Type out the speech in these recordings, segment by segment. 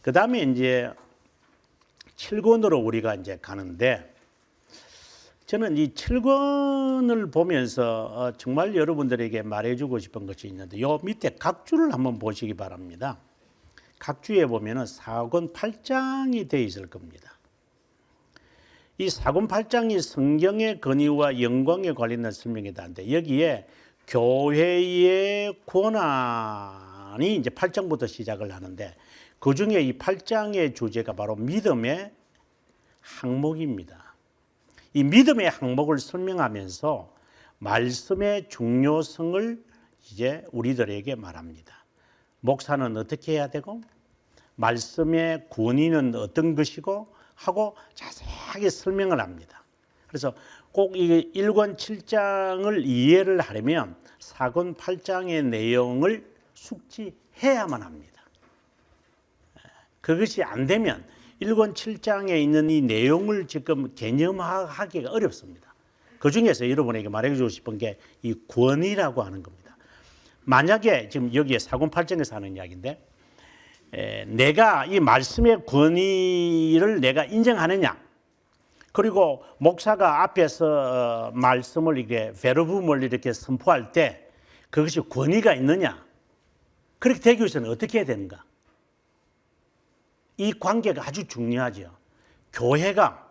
그 다음에 이제 7권으로 우리가 이제 가는데, 저는 이 7권을 보면서 정말 여러분들에게 말해주고 싶은 것이 있는데, 요 밑에 각주를 한번 보시기 바랍니다. 각주에 보면은 4권 8장이 되어 있을 겁니다. 이 4권 8장이 성경의 권위와 영광에 관련된 설명이다 하는데, 여기에 교회의 권한이 이제 8장부터 시작을 하는데, 그 중에 이 8장의 주제가 바로 믿음의 항목입니다. 이 믿음의 항목을 설명하면서 말씀의 중요성을 이제 우리들에게 말합니다. 목사는 어떻게 해야 되고, 말씀의 권위는 어떤 것이고 하고 자세하게 설명을 합니다. 그래서 꼭 이 1권 7장을 이해를 하려면 4권 8장의 내용을 숙지해야만 합니다. 그것이 안 되면 1권 7장에 있는 이 내용을 지금 개념화하기가 어렵습니다. 그 중에서 여러분에게 말해주고 싶은 게 이 권위라고 하는 겁니다. 만약에 지금 여기에 4권 8장에서 하는 이야기인데, 내가 이 말씀의 권위를 내가 인정하느냐, 그리고 목사가 앞에서 말씀을 이렇게 베르붐을 이렇게 선포할 때 그것이 권위가 있느냐, 그렇게 되기 위해서는 어떻게 해야 되는가? 이 관계가 아주 중요하죠. 교회가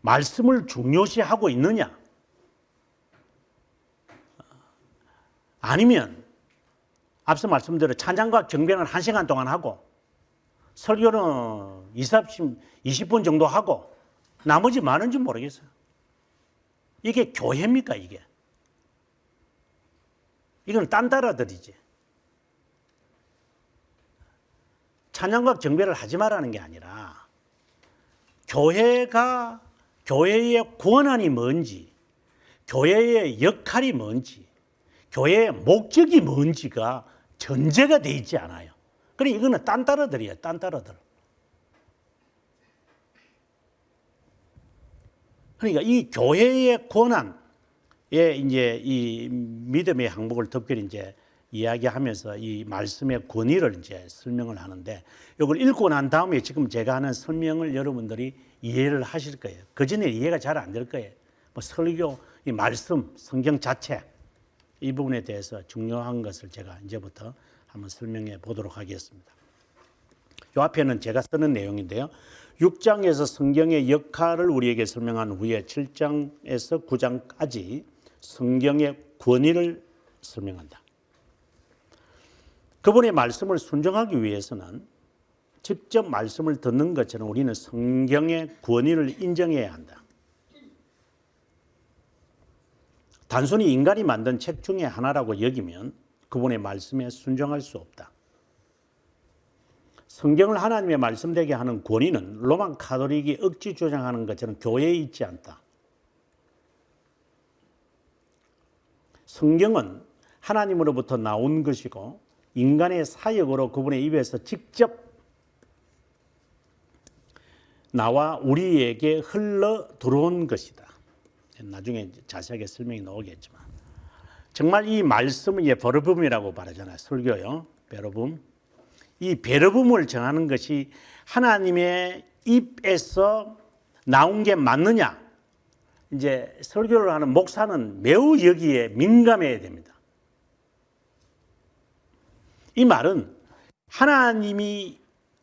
말씀을 중요시하고 있느냐, 아니면 앞서 말씀드린 찬양과 경배는 1시간 동안 하고 설교는 20분 정도 하고 나머지 많은지 모르겠어요. 이게 교회입니까? 이건 딴따라들이지. 찬양과 경배를 하지 말라는 게 아니라 교회의 권한이 뭔지, 교회의 역할이 뭔지, 교회의 목적이 뭔지가 전제가 되어 있지 않아요. 그러니까 이거는 딴따라들이에요. 딴따라들. 그러니까 이 교회의 권한에 이제 이 믿음의 항목을 특별히 이제 이야기하면서 이 말씀의 권위를 이제 설명을 하는데, 이걸 읽고 난 다음에 지금 제가 하는 설명을 여러분들이 이해를 하실 거예요. 그 전에 이해가 잘 안 될 거예요. 뭐 설교, 이 말씀, 성경 자체 이 부분에 대해서 중요한 것을 제가 이제부터 한번 설명해 보도록 하겠습니다. 이 앞에는 제가 쓰는 내용인데요. 6장에서 성경의 역할을 우리에게 설명한 후에 7장에서 9장까지 성경의 권위를 설명한다. 그분의 말씀을 순종하기 위해서는 직접 말씀을 듣는 것처럼 우리는 성경의 권위를 인정해야 한다. 단순히 인간이 만든 책 중에 하나라고 여기면 그분의 말씀에 순종할 수 없다. 성경을 하나님의 말씀되게 하는 권위는 로만 가톨릭이 억지 주장하는 것처럼 교회에 있지 않다. 성경은 하나님으로부터 나온 것이고 인간의 사역으로 그분의 입에서 직접 나와 우리에게 흘러 들어온 것이다. 나중에 자세하게 설명이 나오겠지만, 정말 이 말씀은 베르붐이라고 말하잖아요. 설교요. 베르붐. 이 베르붐을 정하는 것이 하나님의 입에서 나온 게 맞느냐, 이제 설교를 하는 목사는 매우 여기에 민감해야 됩니다. 이 말은 하나님이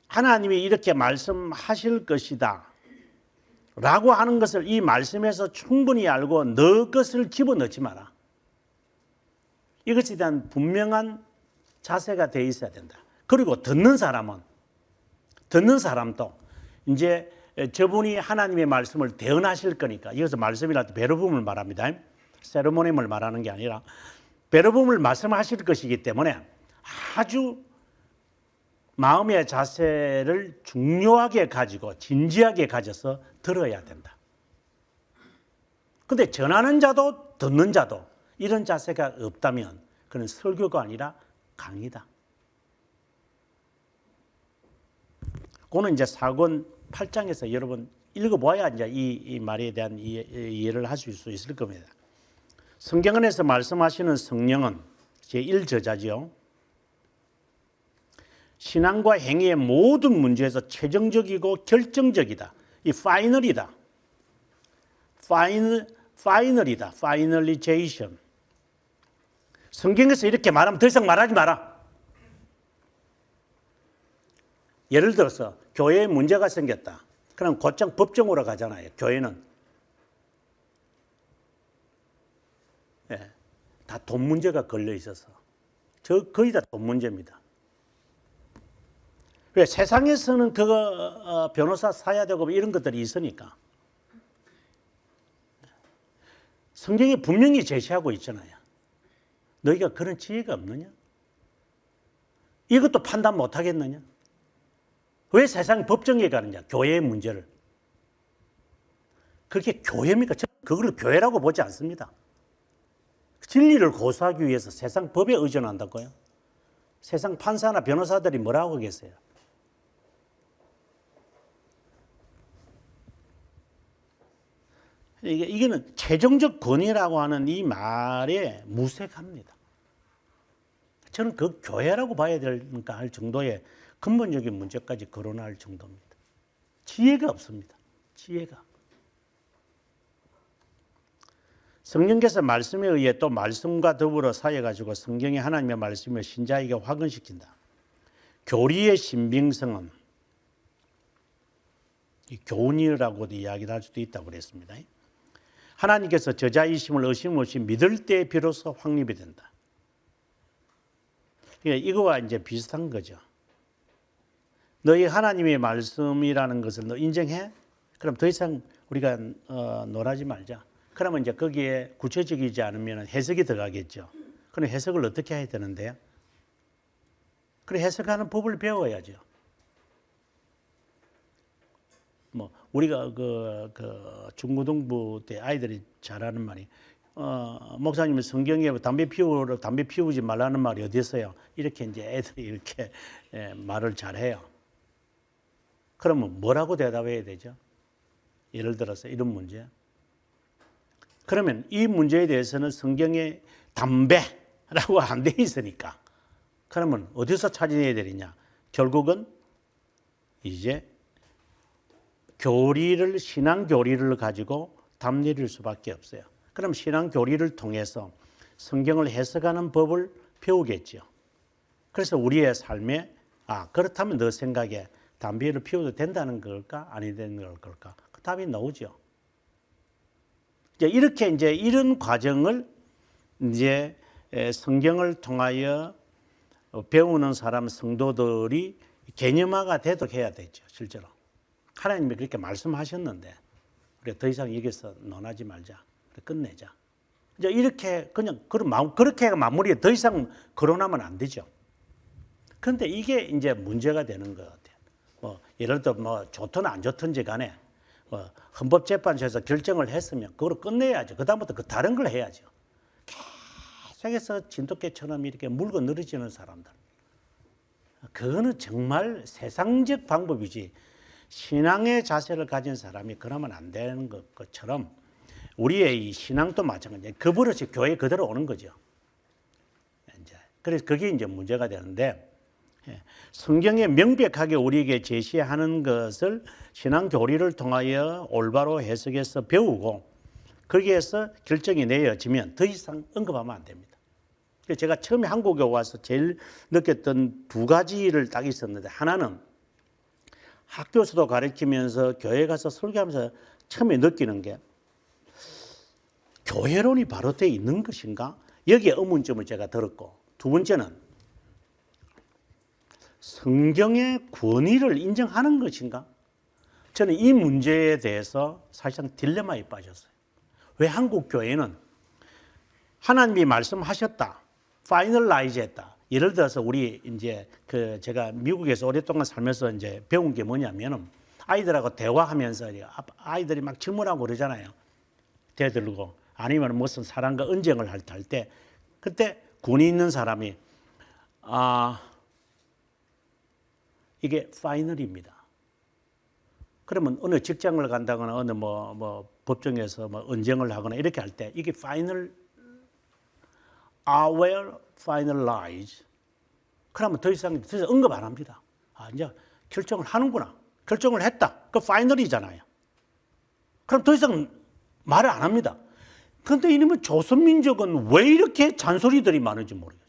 이렇게 말씀하실 것이다 라고 하는 것을 이 말씀에서 충분히 알고 너 것을 집어넣지 마라. 이것에 대한 분명한 자세가 되어 있어야 된다. 그리고 듣는 사람도 이제 저분이 하나님의 말씀을 대언하실 거니까, 이것은 말씀이라도 베르붐을 말합니다. 세르모니를 말하는 게 아니라 베르붐을 말씀하실 것이기 때문에 아주 마음의 자세를 중요하게 가지고 진지하게 가져서 들어야 된다. 그런데 전하는 자도 듣는 자도 이런 자세가 없다면 그는 설교가 아니라 강의다. 그거는 이제 4권 8장에서 여러분 읽어봐야 이제 이 말에 대한 이해를 하실 수 있을 겁니다. 성경 안에서 말씀하시는 성령은 제1저자죠. 신앙과 행위의 모든 문제에서 최종적이고 결정적이다. 이 파이널이다. 파이널이다. 파이널리제이션. 성경에서 이렇게 말하면 더 이상 말하지 마라. 예를 들어서 교회에 문제가 생겼다. 그럼 곧장 법정으로 가잖아요. 교회는. 예, 다 돈 문제가 걸려 있어서. 거의 다 돈 문제입니다. 왜? 세상에서는 그거 변호사 사야 되고 이런 것들이 있으니까. 성경이 분명히 제시하고 있잖아요. 너희가 그런 지혜가 없느냐? 이것도 판단 못 하겠느냐? 왜 세상이 법정에 가느냐? 교회의 문제를. 그게 교회입니까? 그걸 교회라고 보지 않습니다. 진리를 고수하기 위해서 세상 법에 의존한다고요? 세상 판사나 변호사들이 뭐라고 하겠어요? 이게는 최종적 권위라고 하는 이 말에 무색합니다. 저는 그 교회라고 봐야 될까 할 정도의 근본적인 문제까지 거론할 정도입니다. 지혜가 없습니다. 지혜가. 성령께서 말씀에 의해 또 말씀과 더불어 사여가지고 성경의 하나님의 말씀을 신자에게 확언시킨다. 교리의 신빙성은 교훈이라고도 이야기를 할 수도 있다고 그랬습니다. 하나님께서 저자이심을 의심 없이 믿을 때 비로소 확립이 된다. 이거와 이제 비슷한 거죠. 너희 하나님의 말씀이라는 것을 너 인정해? 그럼 더 이상 우리가 논하지 말자. 그러면 이제 거기에 구체적이지 않으면 해석이 들어가겠죠. 그럼 해석을 어떻게 해야 되는데요? 그래 해석하는 법을 배워야죠. 뭐 우리가 그 중고등부 때 아이들이 잘하는 말이 목사님은 성경에 담배 피우지 말라는 말이 어디 있어요? 이렇게 이제 애들이 이렇게 말을 잘해요. 그러면 뭐라고 대답해야 되죠? 예를 들어서 이런 문제. 그러면 이 문제에 대해서는 성경에 담배라고 안 돼 있으니까 그러면 어디서 찾아내야 되느냐? 결국은 이제 신앙 교리를 가지고 답례릴 수밖에 없어요. 그럼 신앙 교리를 통해서 성경을 해석하는 법을 배우겠죠. 그래서 우리의 삶에 그렇다면 너 생각에 담배를 피워도 된다는 걸까? 아니 되는 걸까? 그 답이 나오죠. 이렇게 이제 이런 과정을 이제 성경을 통하여 배우는 사람 성도들이 개념화가 되도록 해야 되죠. 실제로. 하나님이 그렇게 말씀하셨는데 우리 더 이상 여기서 논하지 말자. 끝내자. 이제 이렇게 그냥 그렇게 마무리에 더 이상 거론하면 안 되죠. 그런데 이게 이제 문제가 되는 것 같아요. 예를 들어 좋든 안 좋든지 간에 헌법재판소에서 결정을 했으면 그걸 끝내야죠. 그다음부터 다른 걸 해야죠. 계속해서 진돗개처럼 이렇게 물고 늘어지는 사람들. 그거는 정말 세상적 방법이지. 신앙의 자세를 가진 사람이 그러면 안 되는 것처럼 우리의 이 신앙도 마찬가지예요. 그 버릇이 교회에 그대로 오는 거죠. 그래서 그게 이제 문제가 되는데 성경에 명백하게 우리에게 제시하는 것을 신앙 교리를 통하여 올바로 해석해서 배우고 거기에서 결정이 내어지면 더 이상 언급하면 안 됩니다. 그래서 제가 처음에 한국에 와서 제일 느꼈던 두 가지를 딱 있었는데 하나는 학교에서도 가르치면서 교회 가서 설교하면서 처음에 느끼는 게 교회론이 바로 되어 있는 것인가? 여기에 의문점을 제가 들었고 두 번째는 성경의 권위를 인정하는 것인가? 저는 이 문제에 대해서 사실상 딜레마에 빠졌어요. 왜 한국 교회는 하나님이 말씀하셨다, 파이널라이즈 했다. 예를 들어서 우리 이제 제가 미국에서 오랫동안 살면서 이제 배운 게 뭐냐면은 아이들하고 대화하면서 아이들이 막 질문하고 그러잖아요. 대들고 아니면 무슨 사람과 언쟁을 할 때 그때 군이 있는 사람이 이게 파이널입니다. 그러면 어느 직장을 간다거나 어느 법정에서 언쟁을 하거나 이렇게 할 때 이게 파이널 are well finalized. 그러면 더 이상 언급 안 합니다. 아, 이제 결정을 하는구나. 결정을 했다. 그 파이널이잖아요. 그럼 더 이상 말을 안 합니다. 그런데 이놈의 조선민족은 왜 이렇게 잔소리들이 많은지 모르겠어요.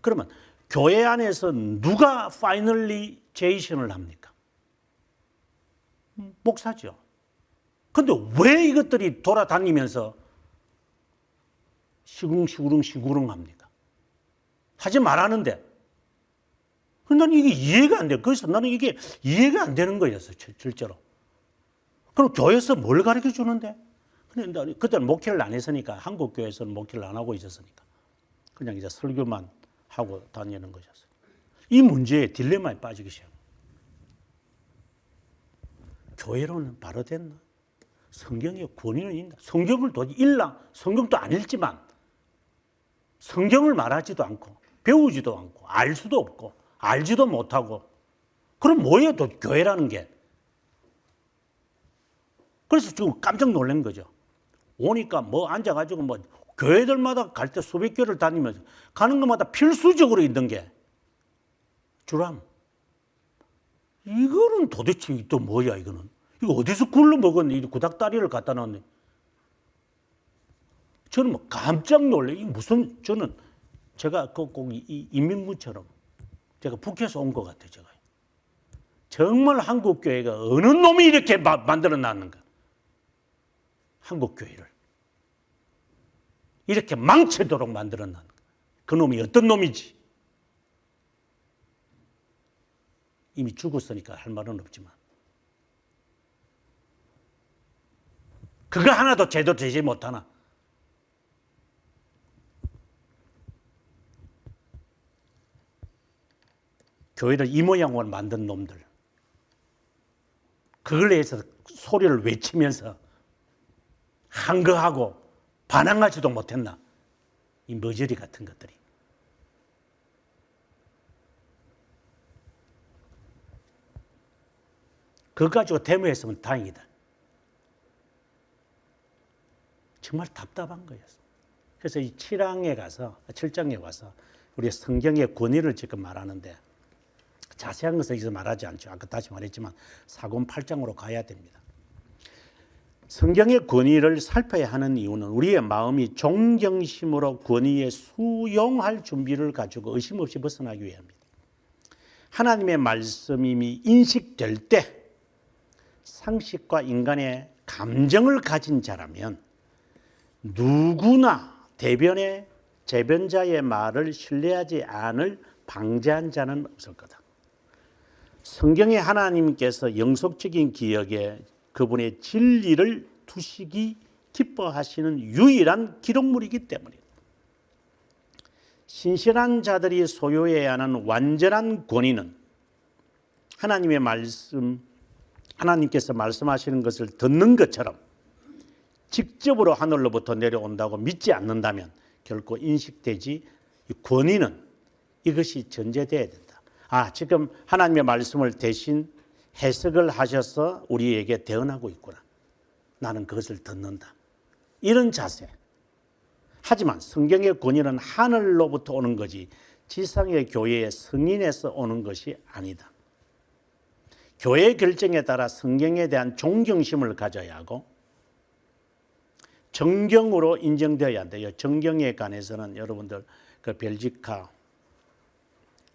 그러면 교회 안에서 누가 파이널리제이션을 합니까? 목사죠. 근데 왜 이것들이 돌아다니면서 시구릉 합니까? 하지 말라는데. 나는 이게 이해가 안 돼. 그래서 나는 이게 이해가 안 되는 거였어요, 실제로. 그럼 교회에서 뭘 가르쳐 주는데? 근데 그때는 목회를 안 했으니까, 한국 교회에서는 목회를 안 하고 있었으니까. 그냥 이제 설교만 하고 다니는 것이었어요. 이 문제에 딜레마에 빠지기 시작합니다. 교회로는 바로 됐나? 성경에 권위는 있나? 성경을 도저히 읽나? 성경도 안 읽지만 성경을 말하지도 않고 배우지도 않고 알 수도 없고 알지도 못하고 그럼 뭐예요 또 교회라는 게? 그래서 지금 깜짝 놀란 거죠. 오니까 뭐 앉아가지고 뭐 교회들마다 갈 때 수백 교회를 다니면서 가는 것마다 필수적으로 있는 게 주람. 이거는 도대체 또 뭐야 이거는? 이거 어디서 굴러 먹었니? 구닥다리를 갖다 놨네. 저는 뭐 깜짝 놀래. 이 무슨 저는 제가 꼭 이민문처럼 제가 북에서 온 것 같아요. 제가 정말 한국 교회가 어느 놈이 이렇게 만들어 놨는가? 한국 교회를 이렇게 망치도록 만들어 놨는가? 그 놈이 어떤 놈이지? 이미 죽었으니까 할 말은 없지만 그거 하나도 제대로 되지 못하나? 교회를 이 모양으로 만든 놈들. 그걸 위해서 소리를 외치면서 한거하고 반항하지도 못했나? 이 머저리 같은 것들이. 그거 가지고 데모했으면 다행이다. 정말 답답한 거였어. 그래서 이 7장에 와서 우리 성경의 권위를 지금 말하는데 자세한 것은 여기서 말하지 않죠. 아까 다시 말했지만 4권 8장으로 가야 됩니다. 성경의 권위를 살펴야 하는 이유는 우리의 마음이 존경심으로 권위에 수용할 준비를 가지고 의심 없이 벗어나기 위함입니다. 하나님의 말씀이 인식될 때 상식과 인간의 감정을 가진 자라면 누구나 대변의 재변자의 말을 신뢰하지 않을 방자한 자는 없을 거다. 성경에 하나님께서 영속적인 기억에 그분의 진리를 두시기 기뻐하시는 유일한 기록물이기 때문입니다. 신실한 자들이 소유해야 하는 완전한 권위는 하나님의 말씀, 하나님께서 말씀하시는 것을 듣는 것처럼 직접으로 하늘로부터 내려온다고 믿지 않는다면 결코 인식되지, 권위는 이것이 전제되어야 된다. 지금 하나님의 말씀을 대신 해석을 하셔서 우리에게 대언하고 있구나. 나는 그것을 듣는다. 이런 자세. 하지만 성경의 권위는 하늘로부터 오는 거지 지상의 교회의 승인에서 오는 것이 아니다. 교회의 결정에 따라 성경에 대한 존경심을 가져야 하고 정경으로 인정되어야 한대요. 정경에 관해서는 여러분들 그 벨지카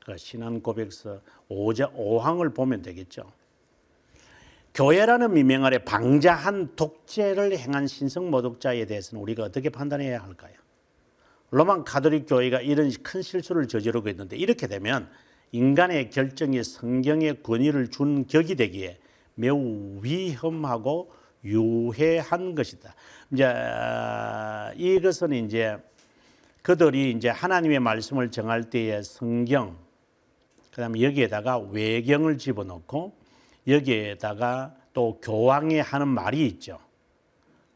그 신앙고백서 5항을 보면 되겠죠. 교회라는 미명 아래 방자한 독재를 행한 신성모독자에 대해서는 우리가 어떻게 판단해야 할까요? 로마 가톨릭 교회가 이런 큰 실수를 저지르고 있는데 이렇게 되면 인간의 결정이 성경의 권위를 준 격이 되기에 매우 위험하고 유해한 것이다. 이제 이것은 이제 그들이 이제 하나님의 말씀을 정할 때에 성경, 그다음에 여기에다가 외경을 집어넣고 여기에다가 또 교황이 하는 말이 있죠.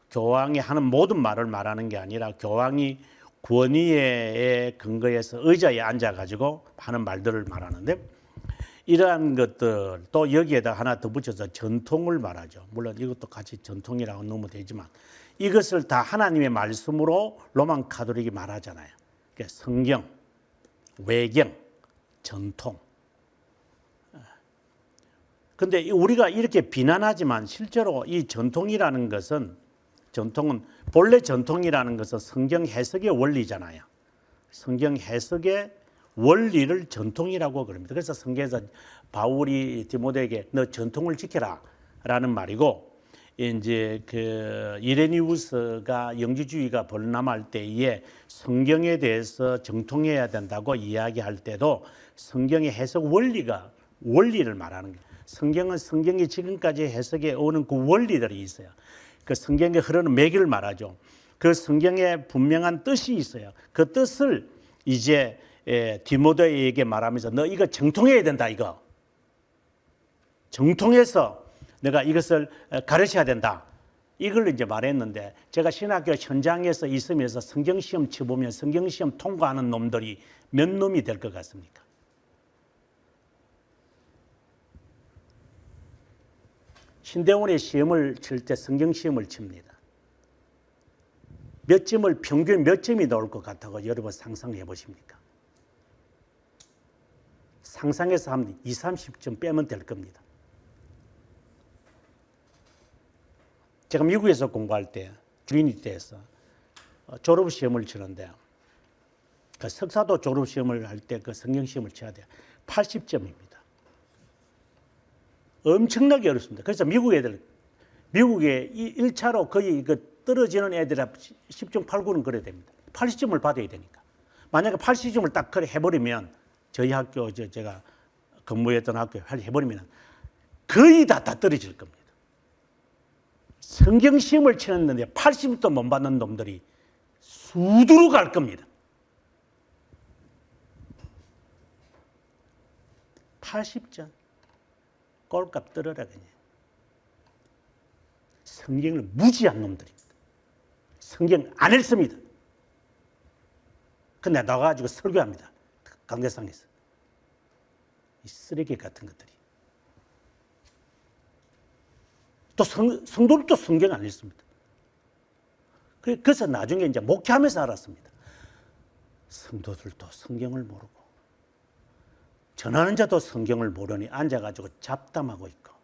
교황이 하는 모든 말을 말하는 게 아니라 교황이 권위에 근거해서 의자에 앉아가지고 하는 말들을 말하는데 이러한 것들 또 여기에다 하나 더 붙여서 전통을 말하죠. 물론 이것도 같이 전통이라고 넣으면 되지만 이것을 다 하나님의 말씀으로 로마 가톨릭이 말하잖아요. 그러니까 성경, 외경, 전통. 근데 우리가 이렇게 비난하지만 실제로 이 전통이라는 것은 본래 전통이라는 것은 성경 해석의 원리잖아요. 성경 해석의 원리를 전통이라고 그럽니다. 그래서 성경에서 바울이 디모데에게 너 전통을 지켜라라는 말이고, 이제 그 이레니우스가 영지주의가 번남할 때에 성경에 대해서 정통해야 된다고 이야기할 때도 성경의 해석 원리를 말하는 거예요. 성경은 성경이 지금까지 해석해 오는 그 원리들이 있어요. 그 성경에 흐르는 매기를 말하죠. 그 성경에 분명한 뜻이 있어요. 그 뜻을 이제 디모데에게 말하면서 너 이거 정통해야 된다, 이거. 정통해서 내가 이것을 가르쳐야 된다. 이걸 이제 말했는데, 제가 신학교 현장에서 있으면서 성경시험 쳐보면 성경시험 통과하는 놈들이 몇 놈이 될 것 같습니까? 신대원의 시험을 칠 때 성경시험을 칩니다. 평균 몇 점이 나올 것 같다고 여러분 상상해 보십니까? 상상해서 하면 20, 30점 빼면 될 겁니다. 제가 미국에서 공부할 때 트리니티에서 졸업시험을 치는데, 그 석사도 졸업시험을 할 때 그 성경시험을 쳐야 돼요. 80점입니다. 엄청나게 어렵습니다. 그래서 미국에 1차로 거의 떨어지는 애들이 10점 8구는 그래야 됩니다. 80점을 받아야 되니까. 만약에 80점을 딱 해버리면, 저희 학교, 제가 근무했던 학교에 해버리면 거의 다 떨어질 겁니다. 성경시험을 치렀는데 80점도 못 받는 놈들이 수두룩 갈 겁니다. 80점. 꼴값 떨어라 그냥. 성경을 무지한 놈들입니다. 성경 안 읽습니다. 근데 나가가지고 설교합니다. 강대상에서. 이 쓰레기 같은 것들이. 또 성도들도 성경 안 읽습니다. 그래서 나중에 이제 목회하면서 알았습니다. 성도들도 성경을 모르고, 전하는 자도 성경을 모르니 앉아가지고 잡담하고 있고,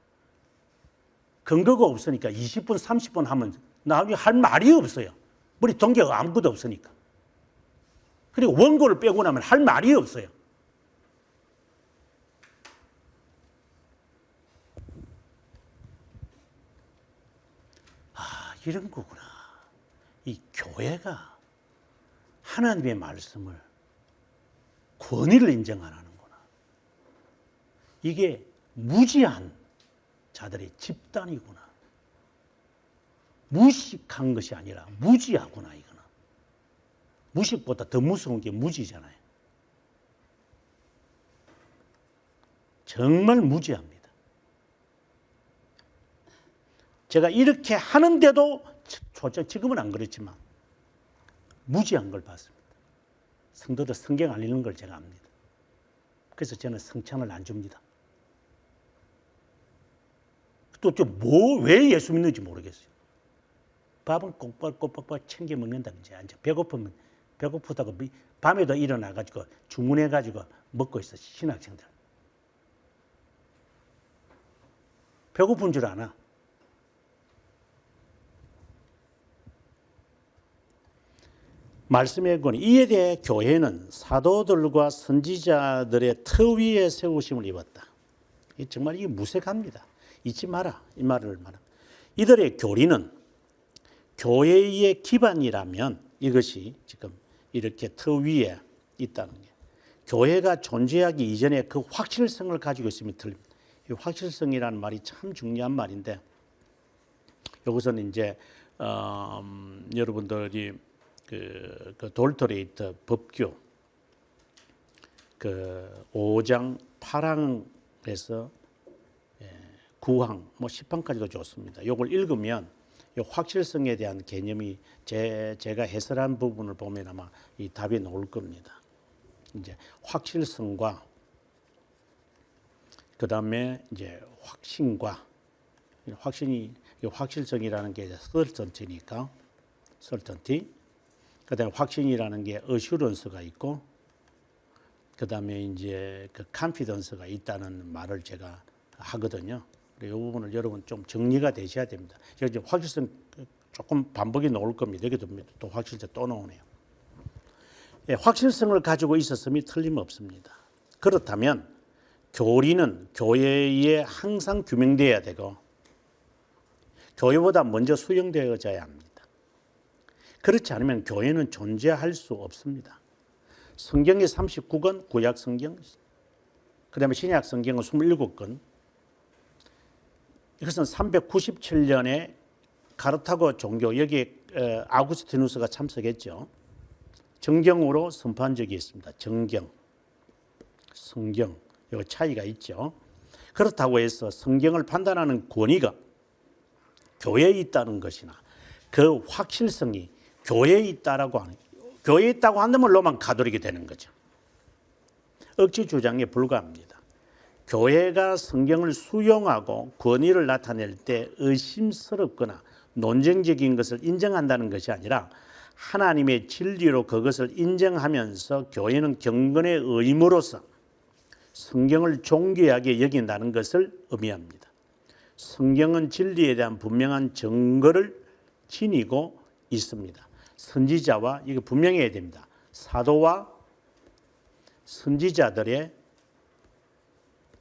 근거가 없으니까 20분, 30분 하면 나중에 할 말이 없어요. 우리 동기가 아무것도 없으니까. 그리고 원고를 빼고 나면 할 말이 없어요. 아, 이런 거구나. 이 교회가 하나님의 말씀을 권위를 인정 안 하는구나. 이게 무지한 자들의 집단이구나. 무식한 것이 아니라 무지하구나, 이거는. 무식보다 더 무서운 게 무지잖아요. 정말 무지합니다. 제가 이렇게 하는데도, 지금은 안 그렇지만, 무지한 걸 봤습니다. 성도들 성경 안 읽는 걸 제가 압니다. 그래서 저는 성찬을 안 줍니다. 또 왜 예수 믿는지 모르겠어요. 밥은 꼬박꼬박 챙겨 먹는다든지, 배고프다고 밤에도 일어나가지고 주문해가지고 먹고 있어, 신학생들. 배고픈 줄 아나? 말씀의 권위. 이에 대해 교회는 사도들과 선지자들의 터 위에 세우심을 입었다. 정말 이게 무색합니다. 잊지 마라, 이 말을 말합니다. 이들의 교리는 교회의 기반이라면 이것이 지금 이렇게 터 위에 있다는 게, 교회가 존재하기 이전에 그 확실성을 가지고 있으면 틀립니다. 이 확실성이라는 말이 참 중요한 말인데, 여기서는 이제 여러분들이 그 돌토레이터 법규 5장 8항에서 9항, 10항까지도 좋습니다. 이걸 읽으면 이 확실성에 대한 개념이 제가 해설한 부분을 보면 아마 이 답이 나올 겁니다. 이제 확실성과 그 다음에 이제 확신과 확실성이라는 게 설턴티니까 설턴티. 그 다음에 확신이라는 게 어슈런스가 있고, 그다음에 이제 그 컨피던스가 있다는 말을 제가 하거든요. 이 부분을 여러분 좀 정리가 되셔야 됩니다. 여기 확실성 조금 반복이 나올 겁니다. 여기도 또 확실성 또 나오네요. 예, 확실성을 가지고 있었음이 틀림없습니다. 그렇다면 교리는 교회에 항상 규명되어야 되고 교회보다 먼저 수용되어져야 합니다. 그렇지 않으면 교회는 존재할 수 없습니다. 성경이 39권, 구약 성경, 그 다음에 신약 성경은 27권. 이것은 397년에 가르타고 종교, 여기 아구스티누스가 참석했죠. 정경으로 선포한 적이 있습니다. 정경, 성경, 이 차이가 있죠. 그렇다고 해서 성경을 판단하는 권위가 교회에 있다는 것이나 그 확실성이 교회에 있다라고 하는, 교회에 있다고 한다면로만 가톨릭이 되는 거죠. 억지 주장에 불과합니다. 교회가 성경을 수용하고 권위를 나타낼 때 의심스럽거나 논쟁적인 것을 인정한다는 것이 아니라 하나님의 진리로 그것을 인정하면서 교회는 경건의 의무로서 성경을 존귀하게 여긴다는 것을 의미합니다. 성경은 진리에 대한 분명한 증거를 지니고 있습니다. 선지자와, 이거 분명해야 됩니다. 사도와 선지자들의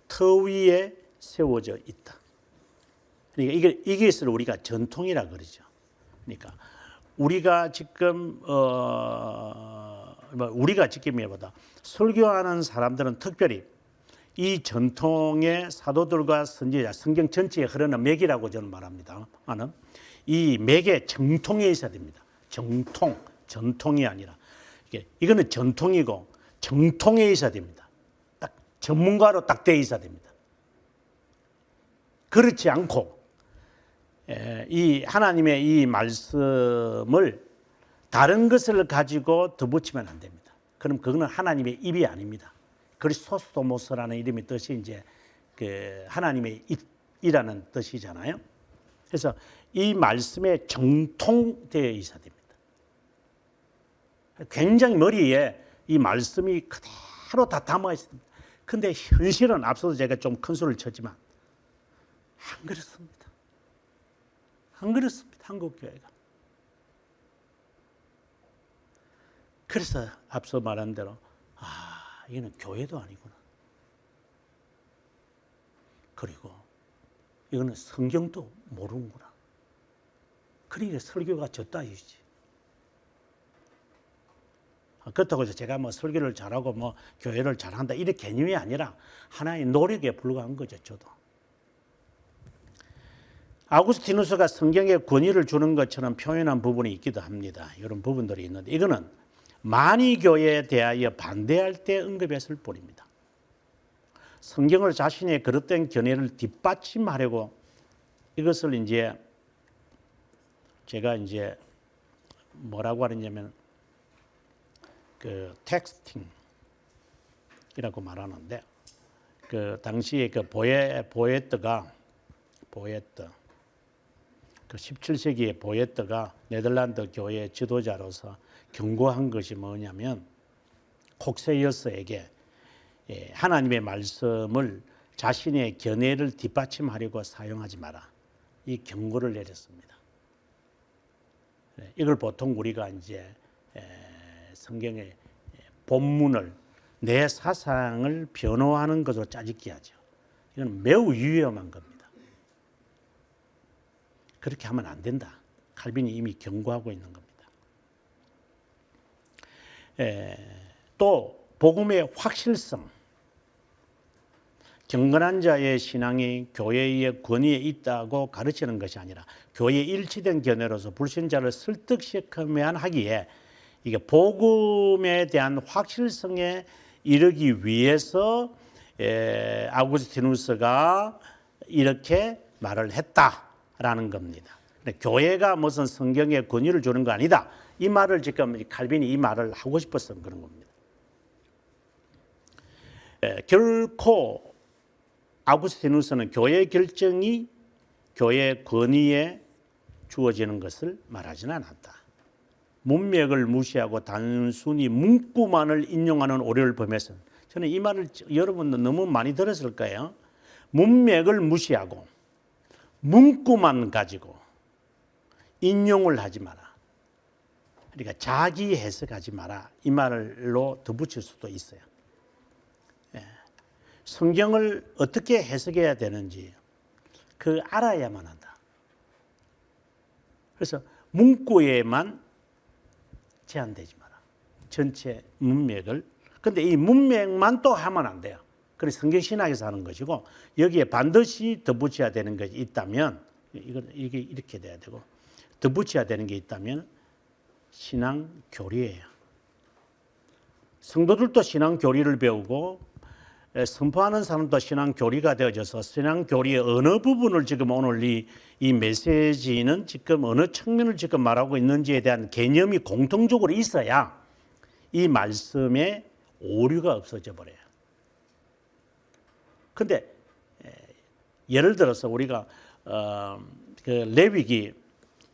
터 위에 세워져 있다. 그러니까 이것을 우리가 전통이라 그러죠. 그러니까 우리가 지금 우리가 지킴이보다 설교하는 사람들은 특별히 이 전통의 사도들과 선지자, 성경 전체에 흐르는 맥이라고 저는 말합니다. 이 맥의 정통에 있어야 됩니다. 정통, 전통이 아니라 이거는 전통이고 정통에 있어야 됩니다. 딱 전문가로 딱 돼 있어야 됩니다. 그렇지 않고 이 하나님의 이 말씀을 다른 것을 가지고 덧붙이면 안 됩니다. 그럼 그거는 하나님의 입이 아닙니다. 그리스토스토모스라는 이름의 뜻이 이제 그 하나님의 입이라는 뜻이잖아요. 그래서 이 말씀에 정통되어 있어야 됩니다. 굉장히 머리에 이 말씀이 그대로 다 담아 있습니다. 근데 현실은 앞서도 제가 좀 큰 소리를 쳤지만 안 그렇습니다. 안 그렇습니다. 한국 교회가. 그래서 앞서 말한 대로 이거는 교회도 아니구나. 그리고 이거는 성경도 모르는구나. 그러니까 설교가 졌다 이거지. 그렇다고 해서 제가 뭐 설교를 잘하고 뭐 교회를 잘한다 이런 개념이 아니라 하나의 노력에 불과한 거죠. 저도. 아구스티누스가 성경에 권위를 주는 것처럼 표현한 부분이 있기도 합니다. 이런 부분들이 있는데 이거는 만이교회에 대하여 반대할 때 언급했을 뿐입니다. 성경을 자신의 그릇된 견해를 뒷받침하려고 이것을 이제 제가 이제 뭐라고 하느냐면 그 텍스팅이라고 말하는데 그 당시에 그 보에트가 그 17세기의 보에트가 네덜란드 교회 지도자로서 경고한 것이 뭐냐면 콕세이어스에게 하나님의 말씀을 자신의 견해를 뒷받침하려고 사용하지 마라. 이 경고를 내렸습니다. 이걸 보통 우리가 이제 성경의 본문을 내 사상을 변호하는 것으로 짜집기 하죠. 이건 매우 위험한 겁니다. 그렇게 하면 안 된다. 칼빈이 이미 경고하고 있는 겁니다. 또 복음의 확실성, 경건한 자의 신앙이 교회의 권위에 있다고 가르치는 것이 아니라 교회의 일치된 견해로서 불신자를 설득시켜야만 하기에 이게 복음에 대한 확실성에 이르기 위해서 아구스티누스가 이렇게 말을 했다라는 겁니다. 교회가 무슨 성경에 권위를 주는 거 아니다. 이 말을 지금 칼빈이 이 말을 하고 싶어서 그런 겁니다. 결코 아구스티누스는 교회의 결정이 교회의 권위에 주어지는 것을 말하지는 않았다. 문맥을 무시하고 단순히 문구만을 인용하는 오류를 범해서 저는 이 말을 여러분도 너무 많이 들었을 거예요. 문맥을 무시하고 문구만 가지고 인용을 하지 마라. 그러니까 자기 해석하지 마라. 이 말로 덧붙일 수도 있어요. 예. 성경을 어떻게 해석해야 되는지 그 알아야만 한다. 그래서 문구에만 제한되지 마라. 전체 문맥을. 근데 이 문맥만 또 하면 안 돼요. 그래서 성경신학에서 하는 것이고 여기에 반드시 덧붙여야 되는 것이 있다면 이게 이렇게 돼야 되고 덧붙여야 되는 게 있다면 신앙교리예요. 성도들도 신앙교리를 배우고 선포하는 사람도 신앙교리가 되어져서 신앙교리의 어느 부분을 지금 오늘 이 메시지는 지금 어느 측면을 지금 말하고 있는지에 대한 개념이 공통적으로 있어야 이 말씀에 오류가 없어져 버려요. 근데 예를 들어서 우리가 그 레위기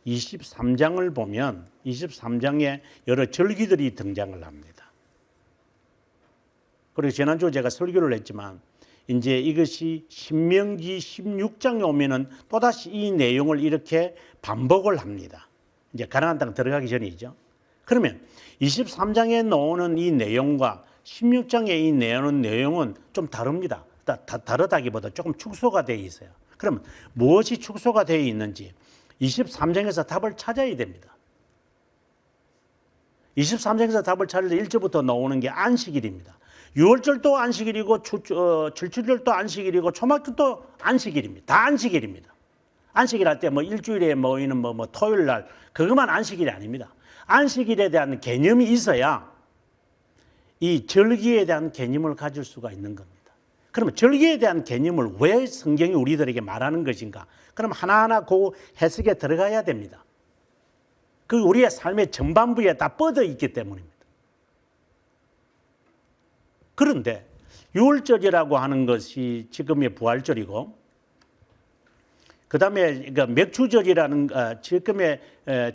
23장을 보면 23장에 여러 절기들이 등장을 합니다. 그리고 지난주에 제가 설교를 했지만 이제 이것이 신명기 16장에 오면은 또다시 이 내용을 이렇게 반복을 합니다. 이제 가나안 땅 들어가기 전이죠. 그러면 23장에 나오는 이 내용과 16장에 이 내용은 좀 다릅니다. 다르다기보다 조금 축소가 되어 있어요. 그러면 무엇이 축소가 되어 있는지 23장에서 답을 찾아야 됩니다. 23장에서 답을 찾을 때 1절부터 나오는 게 안식일입니다. 6월절도 안식일이고 칠칠절도 안식일이고 초막절도 안식일입니다. 다 안식일입니다. 안식일 할 때 뭐 일주일에 모이는 뭐 토요일 날 그것만 안식일이 아닙니다. 안식일에 대한 개념이 있어야 이 절기에 대한 개념을 가질 수가 있는 겁니다. 그러면 절기에 대한 개념을 왜 성경이 우리들에게 말하는 것인가? 그럼 하나하나 그 해석에 들어가야 됩니다. 그 우리의 삶의 전반부에 다 뻗어 있기 때문입니다. 그런데 유월절이라고 하는 것이 지금의 부활절이고 그 다음에 맥추절이라는 지금의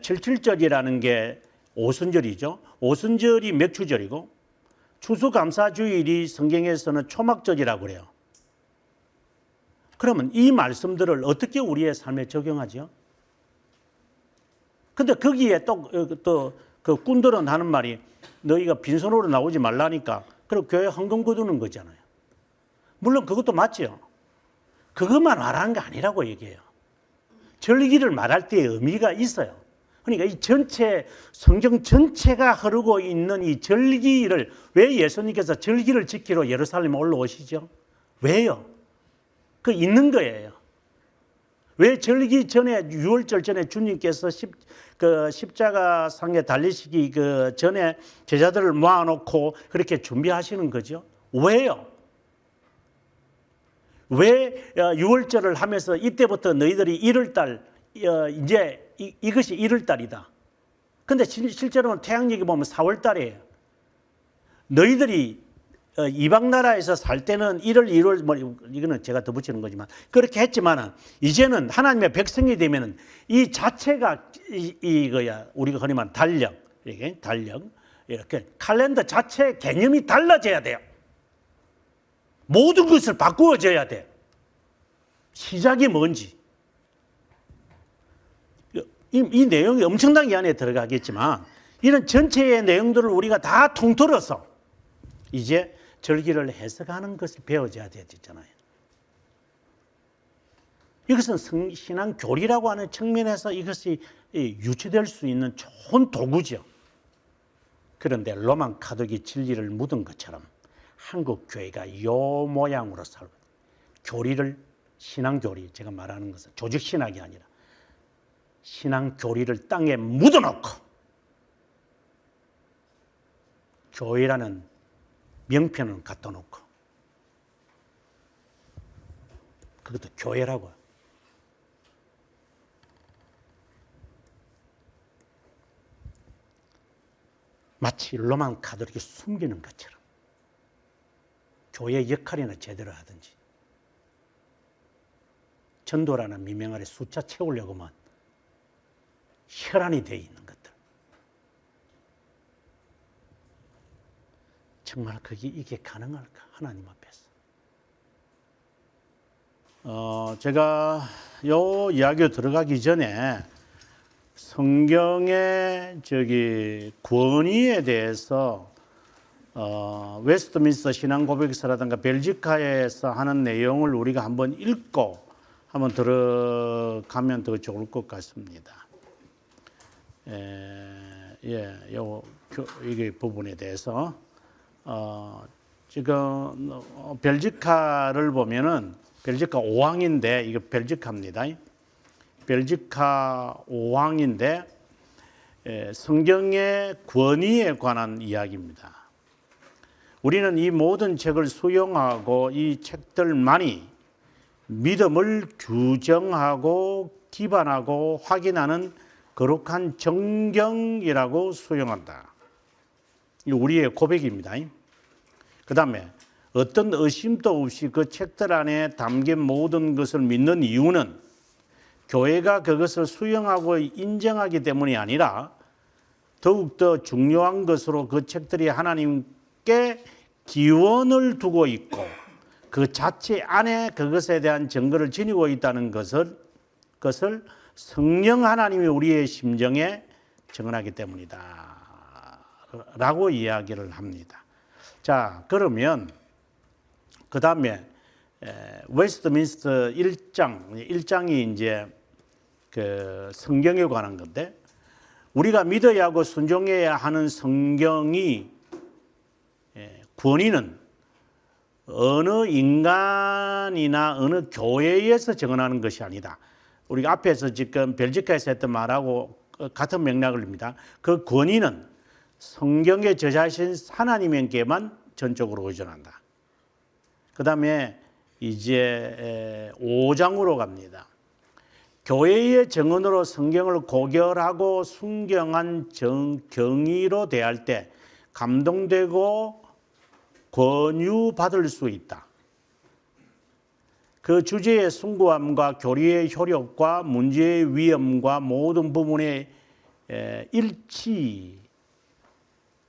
칠칠절이라는 게 오순절이죠. 오순절이 맥추절이고 추수감사주일이 성경에서는 초막절이라고 그래요. 그러면 이 말씀들을 어떻게 우리의 삶에 적용하죠? 근데 거기에 또 그 꾼들은 하는 말이 너희가 빈손으로 나오지 말라니까 그리고 교회 헌금 거두는 거잖아요. 물론 그것도 맞죠. 그것만 말하는 게 아니라고 얘기해요. 절기를 말할 때 의미가 있어요. 그러니까 이 전체 성경 전체가 흐르고 있는 이 절기를 왜 예수님께서 절기를 지키러 예루살렘에 올라오시죠? 왜요? 그 있는 거예요. 왜 절기 전에 유월절 전에 주님께서 십자가 상에 달리시기 그 전에 제자들을 모아놓고 그렇게 준비하시는 거죠? 왜요? 왜 유월절을 하면서 이때부터 너희들이 1월달 이제 이것이 1월달이다. 근데 실제로는 태양력이 보면 4월달이에요. 너희들이 이방 나라에서 살 때는 1월, 2월 뭐 이거는 제가 덧붙이는 거지만 그렇게 했지만은 이제는 하나님의 백성이 되면은 이 자체가 이거야 우리가 흔히 말하는 달력 이렇게 칼렌더 자체 개념이 달라져야 돼요. 모든 것을 바꾸어져야 돼. 시작이 뭔지. 이 내용이 엄청나게 이 안에 들어가겠지만 이런 전체의 내용들을 우리가 다 통틀어서 이제 절기를 해석하는 것을 배워줘야 되잖아요. 이것은 신앙 교리라고 하는 측면에서 이것이 유치될 수 있는 좋은 도구죠. 그런데 로만 가톨릭이 진리를 묻은 것처럼 한국 교회가 이 모양으로 살고 교리를 신앙 교리 제가 말하는 것은 조직 신학이 아니라 신앙 교리를 땅에 묻어놓고 교회라는 명편을 갖다 놓고 그것도 교회라고 마치 로만 가톨릭이 숨기는 것처럼 교회의 역할이나 제대로 하든지 전도라는 미명 아래 숫자 채우려고만 혈안이 되어 있는 것들. 정말 이게 가능할까? 하나님 앞에서. 제가 요 이야기로 들어가기 전에 성경의 권위에 대해서 웨스트민스터 신앙고백서라든가 벨지카에서 하는 내용을 우리가 한번 읽고 한번 들어가면 더 좋을 것 같습니다. 이게 부분에 대해서 지금 벨지카를 보면은 벨지카 5항인데 이거 벨지카입니다. 벨지카 5항인데 성경의 권위에 관한 이야기입니다. 우리는 이 모든 책을 수용하고 이 책들만이 믿음을 규정하고 기반하고 확인하는 거룩한 정경이라고 수용한다. 이 우리의 고백입니다. 그 다음에 어떤 의심도 없이 그 책들 안에 담긴 모든 것을 믿는 이유는 교회가 그것을 수용하고 인정하기 때문이 아니라 더욱더 중요한 것으로 그 책들이 하나님께 기원을 두고 있고 그 자체 안에 그것에 대한 증거를 지니고 있다는 것을 성령 하나님이 우리의 심정에 증언하기 때문이다 라고 이야기를 합니다. 자, 그러면 그 다음에 웨스트민스터 1장이 이제 그 성경에 관한 건데 우리가 믿어야 하고 순종해야 하는 성경이 권위는 어느 인간이나 어느 교회에서 정언하는 것이 아니다. 우리가 앞에서 지금 벨지카에서 했던 말하고 같은 맥락을 합니다. 그 권위는 성경의 저자신 하나님에게만 전적으로 의존한다. 그 다음에 이제 5장으로 갑니다. 교회의 정언으로 성경을 고결하고 순경한 경위로 대할 때 감동되고 권유받을 수 있다. 그 주제의 숭고함과 교리의 효력과 문제의 위험과 모든 부분의 일치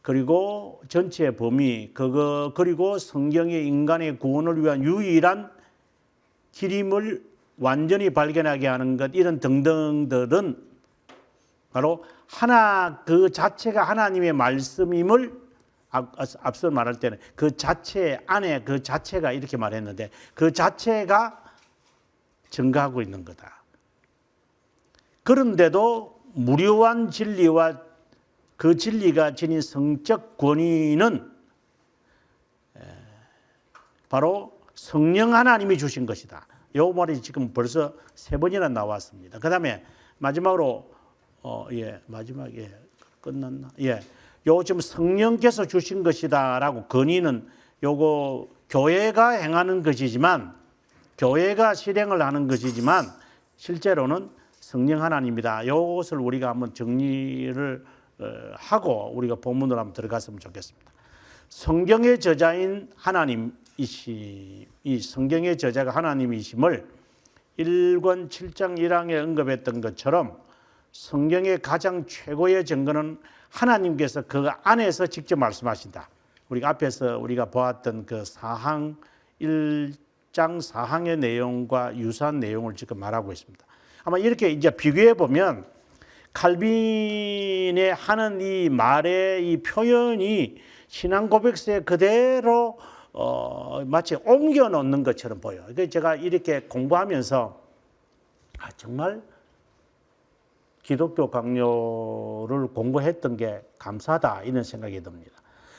그리고 전체의 범위 그리고 성경의 인간의 구원을 위한 유일한 길임을 완전히 발견하게 하는 것 이런 등등들은 바로 그 자체가 하나님의 말씀임을 앞서 말할 때는 그 자체 안에 그 자체가 이렇게 말했는데 그 자체가 증가하고 있는 거다. 그런데도 무료한 진리와 그 진리가 지닌 성적 권위는 바로 성령 하나님이 주신 것이다. 이 말이 지금 벌써 3번이나 나왔습니다. 그 다음에 마지막으로 마지막에 끝났나? 요 지금 성령께서 주신 것이다라고 권위는 요거 교회가 행하는 것이지만 교회가 실행을 하는 것이지만 실제로는 성령 하나님이다. 이것을 우리가 한번 정리를 하고 우리가 본문으로 한번 들어갔으면 좋겠습니다. 성경의 저자인 이 성경의 저자가 하나님이심을 1권 7장 1항에 언급했던 것처럼 성경의 가장 최고의 증거는 하나님께서 그 안에서 직접 말씀하신다. 우리가 앞에서 우리가 보았던 그 1장 4항의 내용과 유사한 내용을 지금 말하고 있습니다. 아마 이렇게 이제 비교해 보면 칼빈의 하는 이 말의 이 표현이 신앙 고백서에 그대로 마치 옮겨 놓는 것처럼 보여요. 그래서 제가 이렇게 공부하면서 정말 기독교 강요를 공부했던 게 감사하다 이런 생각이 듭니다.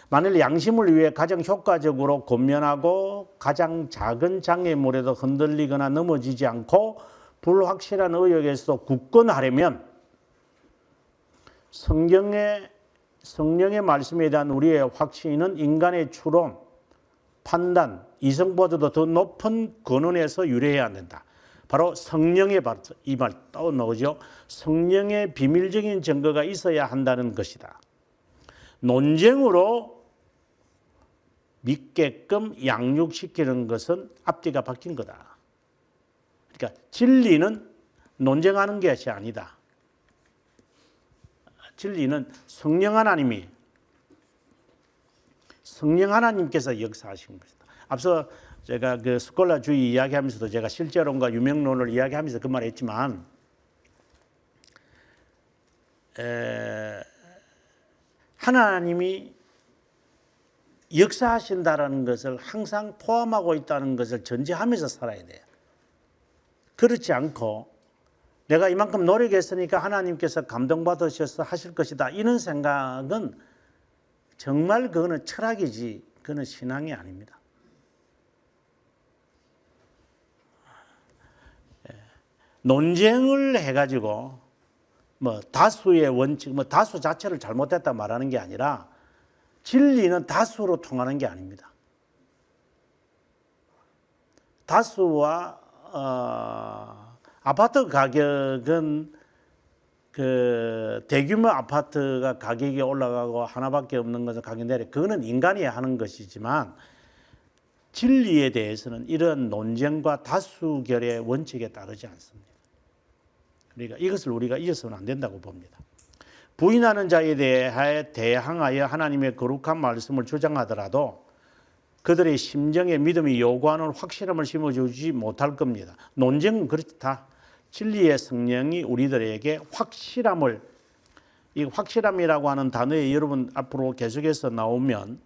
만일 양심을 위해 가장 효과적으로 권면하고 가장 작은 장애물에도 흔들리거나 넘어지지 않고 불확실한 의혹에서 굳건하려면 성령의 말씀에 대한 우리의 확신은 인간의 추론, 판단, 이성보다도 더 높은 근원에서 유래해야 된다. 바로 성령의 이 말 떠나오죠. 성령의 비밀적인 증거가 있어야 한다는 것이다. 논쟁으로 믿게끔 양육시키는 것은 앞뒤가 바뀐 거다. 그러니까 진리는 논쟁하는 것이 아니다. 진리는 성령 하나님이 성령 하나님께서 역사하신 것이다. 앞서 제가 그 스콜라주의 이야기하면서도 제가 실제론과 유명론을 이야기하면서 그 말을 했지만 하나님이 역사하신다는 것을 항상 포함하고 있다는 것을 전제하면서 살아야 돼요. 그렇지 않고 내가 이만큼 노력했으니까 하나님께서 감동받으셔서 하실 것이다. 이런 생각은 정말 그거는 철학이지 그거는 신앙이 아닙니다. 논쟁을 해가지고 뭐 다수의 원칙, 뭐 다수 자체를 잘못했다 말하는 게 아니라 진리는 다수로 통하는 게 아닙니다. 다수와 아파트 가격은 그 대규모 아파트가 가격이 올라가고 하나밖에 없는 것은 가격이 내려 그거는 인간이 하는 것이지만 진리에 대해서는 이런 논쟁과 다수결의 원칙에 따르지 않습니다. 그러니까 이것을 우리가 잊어서는 안 된다고 봅니다. 부인하는 자에 대해 대항하여 하나님의 거룩한 말씀을 주장하더라도 그들의 심정에 믿음이 요구하는 확실함을 심어주지 못할 겁니다. 논쟁은 그렇다. 진리의 성령이 우리들에게 확실함을, 이 확실함이라고 하는 단어에 여러분 앞으로 계속해서 나오면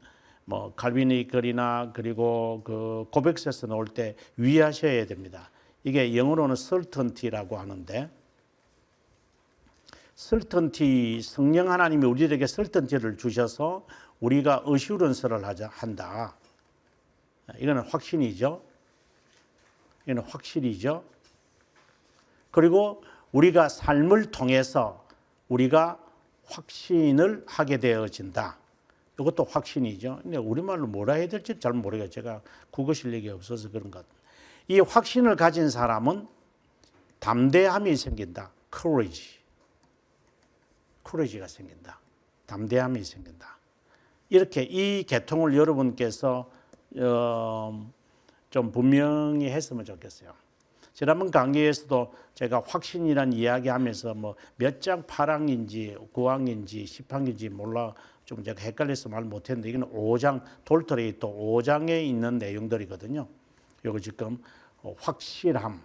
뭐 칼빈의 글이나 그리고 그 고백서에서 나올 때 유의하셔야 됩니다. 이게 영어로는 certainty라고 하는데 certainty, 성령 하나님이 우리에게 certainty를 주셔서 우리가 assurance를 한다. 이거는 확신이죠. 이거는 확실이죠. 그리고 우리가 삶을 통해서 우리가 확신을 하게 되어진다. 이것도 확신이죠. 근데 우리말로 뭐라 해야 될지 잘 모르겠어요. 제가 국어 실력이 없어서 그런 것 같아요. 이 확신을 가진 사람은 담대함이 생긴다. courage가 생긴다. 담대함이 생긴다. 이렇게 이 계통을 여러분께서 좀 분명히 했으면 좋겠어요. 지난번 강의에서도 제가 확신이란 이야기하면서 뭐 몇 장 8항인지 9항인지 10항인지 몰라 좀 제가 헷갈려서 말 못했는데 이건 5장 돌토레이 또 5장에 있는 내용들이거든요. 이거 지금 확실함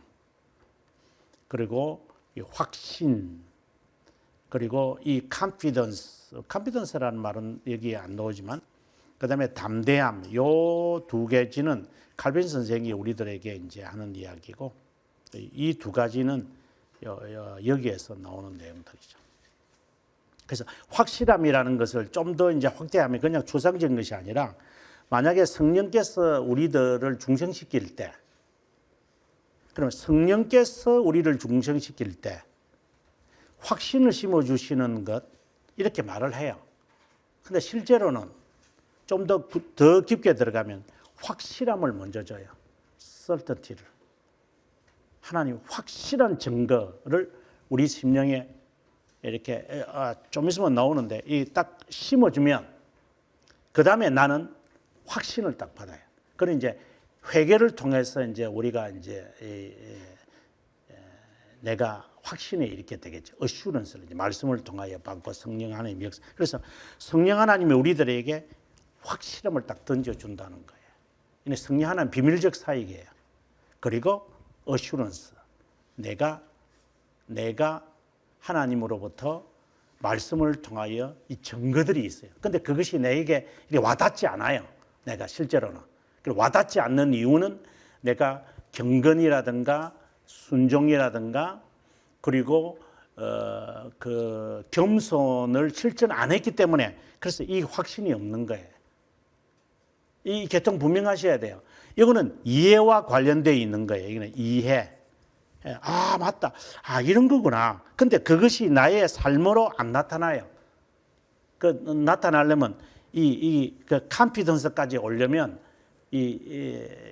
그리고 이 확신 그리고 이 confidence라는 말은 여기에 안 나오지만 그다음에 담대함 요 두 가지는 칼빈 선생이 우리들에게 이제 하는 이야기고 이 두 가지는 여기에서 나오는 내용들이죠. 그래서 확실함이라는 것을 좀 더 이제 확대하면 그냥 추상적인 것이 아니라 만약에 성령께서 우리들을 중생시킬 때 그러면 성령께서 우리를 중생시킬 때 확신을 심어주시는 것 이렇게 말을 해요. 근데 실제로는 좀 더 깊게 들어가면 확실함을 먼저 줘요. certainty를. 하나님 확실한 증거를 우리 심령에 이렇게 좀 있으면 나오는데 이 딱 심어주면 그 다음에 나는 확신을 딱 받아요. 그런 이제 회개를 통해서 이제 우리가 이제 내가 확신에 이렇게 되겠죠. assurance를 이제 말씀을 통하여 받고 성령 하나님의 역사. 그래서 성령 하나님이 우리들에게 확실함을 딱 던져준다는 거예요. 이게 성령 하나님 비밀적 사역이에요. 그리고 assurance. 내가 하나님으로부터 말씀을 통하여 이 증거들이 있어요. 근데 그것이 내게 와닿지 않아요. 내가 실제로는. 와닿지 않는 이유는 내가 경건이라든가 순종이라든가 그리고 그 겸손을 실천 안 했기 때문에 그래서 이 확신이 없는 거예요. 이 계통 분명하셔야 돼요. 이거는 이해와 관련되어 있는 거예요. 이거는 이해. 아 맞다. 아 이런 거구나. 근데 그것이 나의 삶으로 안 나타나요. 그 나타나려면 그 컨피던스까지 오려면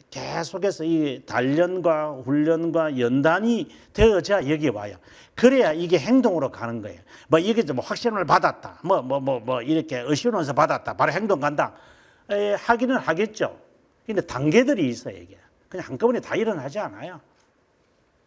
계속해서 이 단련과 훈련과 연단이 되어져야 여기에 와요. 그래야 이게 행동으로 가는 거예요. 뭐 이게 뭐 확신을 받았다. 뭐 이렇게 의심하면서 받았다. 바로 행동 간다. 하기는 하겠죠. 근데 단계들이 있어요, 이게. 그냥 한꺼번에 다 일어나지 않아요.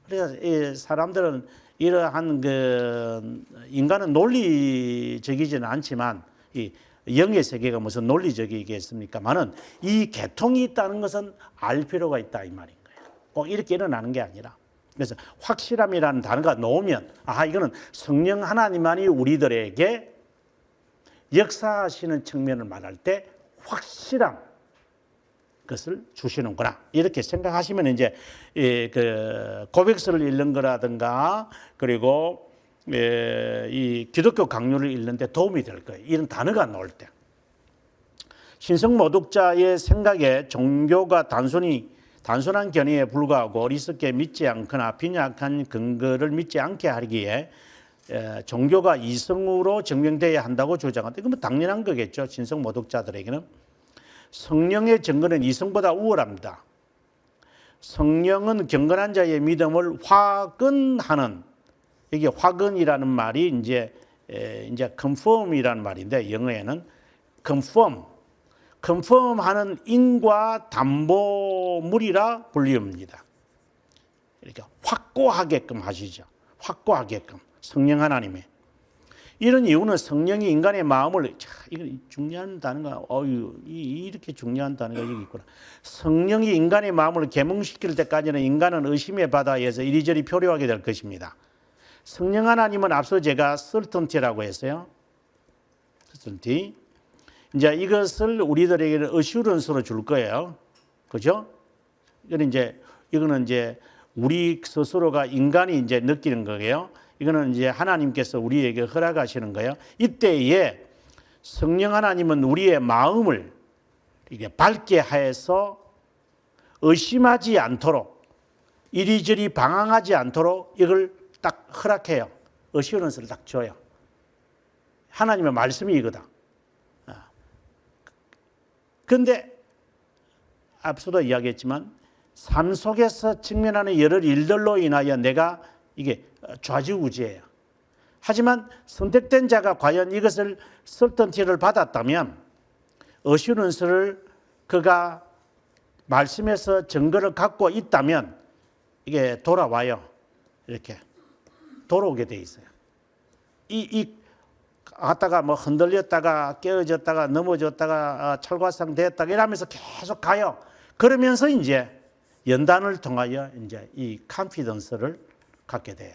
그래서 이 사람들은 이러한 그 인간은 논리적이지는 않지만 이 영의 세계가 무슨 논리적이겠습니까만은 이 계통이 있다는 것은 알 필요가 있다 이 말인 거예요. 꼭 이렇게 일어나는 게 아니라. 그래서 확실함이라는 단어가 나오면 이거는 성령 하나님만이 우리들에게 역사하시는 측면을 말할 때 확실한 것을 주시는구나 이렇게 생각하시면 이제 그 고백서를 읽는 거라든가 그리고 이 기독교 강요를 읽는 데 도움이 될 거예요. 이런 단어가 나올 때. 신성 모독자의 생각에 종교가 단순한 견해에 불과하고 어리석게 믿지 않거나 빈약한 근거를 믿지 않게 하기에 종교가 이성으로 증명되어야 한다고 주장한다. 이건 뭐 당연한 거겠죠. 신성 모독자들에게는. 성령의 증거는 이성보다 우월합니다. 성령은 경건한 자의 믿음을 화근하는, 이게 화근이라는 말이 이제 confirm이라는 말인데 영어에는 confirm하는 인과 담보물이라 불립니다. 이렇게 확고하게끔 하시죠. 확고하게끔 성령 하나님의 이런 이유는 성령이 인간의 마음을 이거 중요한 단어가 이렇게 중요한 단어가 여기 있구나. 성령이 인간의 마음을 계몽시킬 때까지는 인간은 의심의 바다에서 이리저리 표류하게 될 것입니다. 성령 하나님은 앞서 제가 certainty라고 했어요. certainty. 이제 이것을 우리들에게는 assurance로 줄 거예요. 그죠? 이거는 이제 우리 스스로가 인간이 이제 느끼는 거예요. 이거는 이제 하나님께서 우리에게 허락하시는 거예요. 이때에 성령 하나님은 우리의 마음을 이게 밝게 하여서 의심하지 않도록 이리저리 방황하지 않도록 이걸 딱 허락해요. 어시런스를 딱 줘요. 하나님의 말씀이 이거다. 그런데 앞서도 이야기했지만 삶 속에서 직면하는 여러 일들로 인하여 내가 이게 좌지우지예요. 하지만 선택된 자가 과연 이것을 certainty를 받았다면 어슈런스를 그가 말씀에서 증거를 갖고 있다면 이게 돌아와요. 이렇게 돌아오게 돼 있어요. 갔다가 뭐 흔들렸다가 깨어졌다가 넘어졌다가 철과상 됐다가 이러면서 계속 가요. 그러면서 이제 연단을 통하여 이제 이 컨피던스를 갖게 돼요.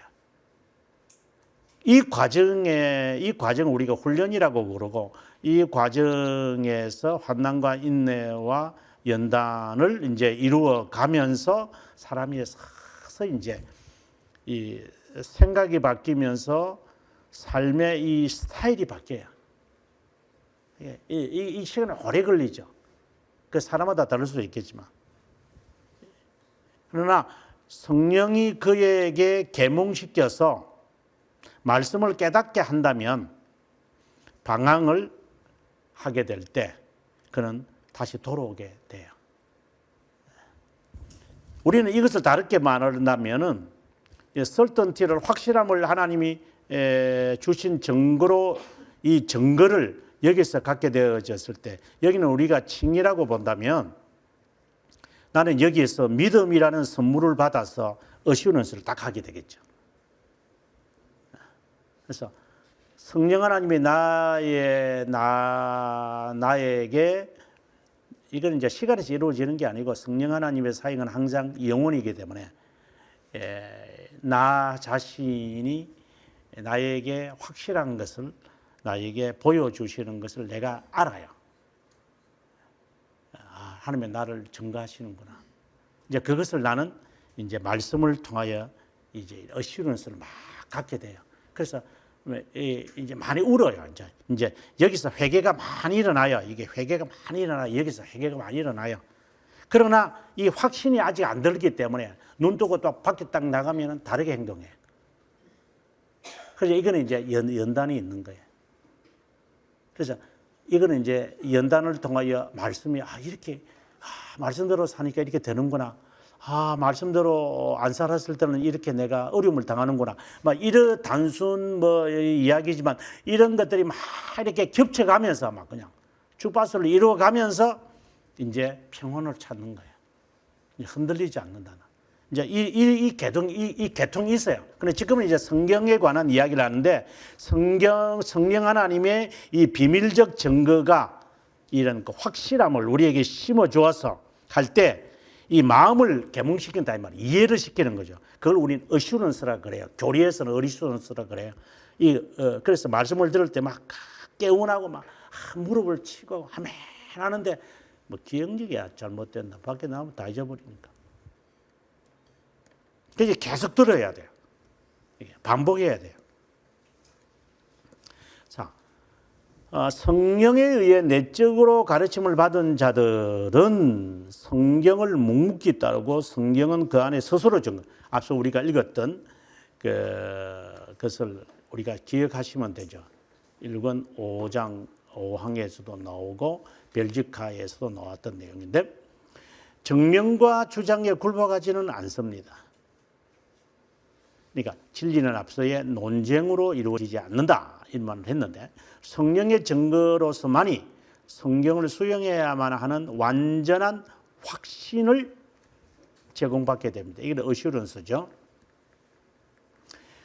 이 과정을 우리가 훈련이라고 부르고 이 과정에서 환난과 인내와 연단을 이제 이루어 가면서 사람이 서서 이제 이 생각이 바뀌면서 삶의 이 스타일이 바뀌어요. 이 시간이 오래 걸리죠. 그 사람마다 다를 수도 있겠지만. 그러나 성령이 그에게 계몽시켜서 말씀을 깨닫게 한다면 방황을 하게 될 때 그는 다시 돌아오게 돼요. 우리는 이것을 다르게 말한다면은 certainty를 확실함을 하나님이 주신 증거로 이 증거를 여기서 갖게 되어졌을 때 여기는 우리가 칭이라고 본다면 나는 여기에서 믿음이라는 선물을 받아서 어시런스를 딱 하게 되겠죠. 그래서 성령 하나님이 나에게 이건 이제 시간에서 이루어지는 게 아니고 성령 하나님의 사역은 항상 영원이기 때문에 나 자신이 나에게 확실한 것을 나에게 보여주시는 것을 내가 알아요. 하나님이 나를 증거하시는구나. 이제 그것을 나는 이제 말씀을 통하여 이제 어시런스를 막 갖게 돼요. 그래서 이제 많이 울어요. 이제 여기서 회개가 많이 일어나요. 이게 회개가 많이 일어나요. 여기서 회개가 많이 일어나요. 그러나 이 확신이 아직 안 들기 때문에 눈 뜨고 또 밖에 딱 나가면 다르게 행동해요. 그래서 이거는 이제 연단이 있는 거예요. 그래서 이거는 이제 연단을 통하여 말씀이 이렇게 말씀대로 사니까 이렇게 되는구나. 말씀대로 안 살았을 때는 이렇게 내가 어려움을 당하는구나. 막 이런 단순 이야기지만 이런 것들이 막 이렇게 겹쳐가면서 막 그냥 주파수를 이루어가면서 이제 평온을 찾는 거예요. 흔들리지 않는다는. 이제 이 계통이 있어요. 근데 지금은 이제 성경에 관한 이야기를 하는데 성령 하나님의 이 비밀적 증거가 이런 그 확실함을 우리에게 심어 주어서 할 때 이 마음을 계몽시킨다 이 말이에요. 이해를 시키는 거죠. 그걸 우리는 어슈런스라 그래요. 교리에서는 어슈런스라 그래요. 그래서 말씀을 들을 때 막 깨운하고 막 무릎을 치고 하면 하는데 뭐 기억력이 잘못됐나 밖에 나오면 다 잊어버리니까. 그래서 계속 들어야 돼요. 반복해야 돼요. 자, 성령에 의해 내적으로 가르침을 받은 자들은 성경을 묵묵히 따르고 성경은 그 안에 스스로 증거. 앞서 우리가 읽었던 그것을 우리가 기억하시면 되죠. 1권 5장 5항에서도 나오고 벨지카에서도 나왔던 내용인데 정명과 주장에 굴복하지는 않습니다. 그러니까 진리는 앞서의 논쟁으로 이루어지지 않는다 이런 말을 했는데 성령의 증거로서만이 성경을 수용해야만 하는 완전한 확신을 제공받게 됩니다. 이게 어슈런스죠.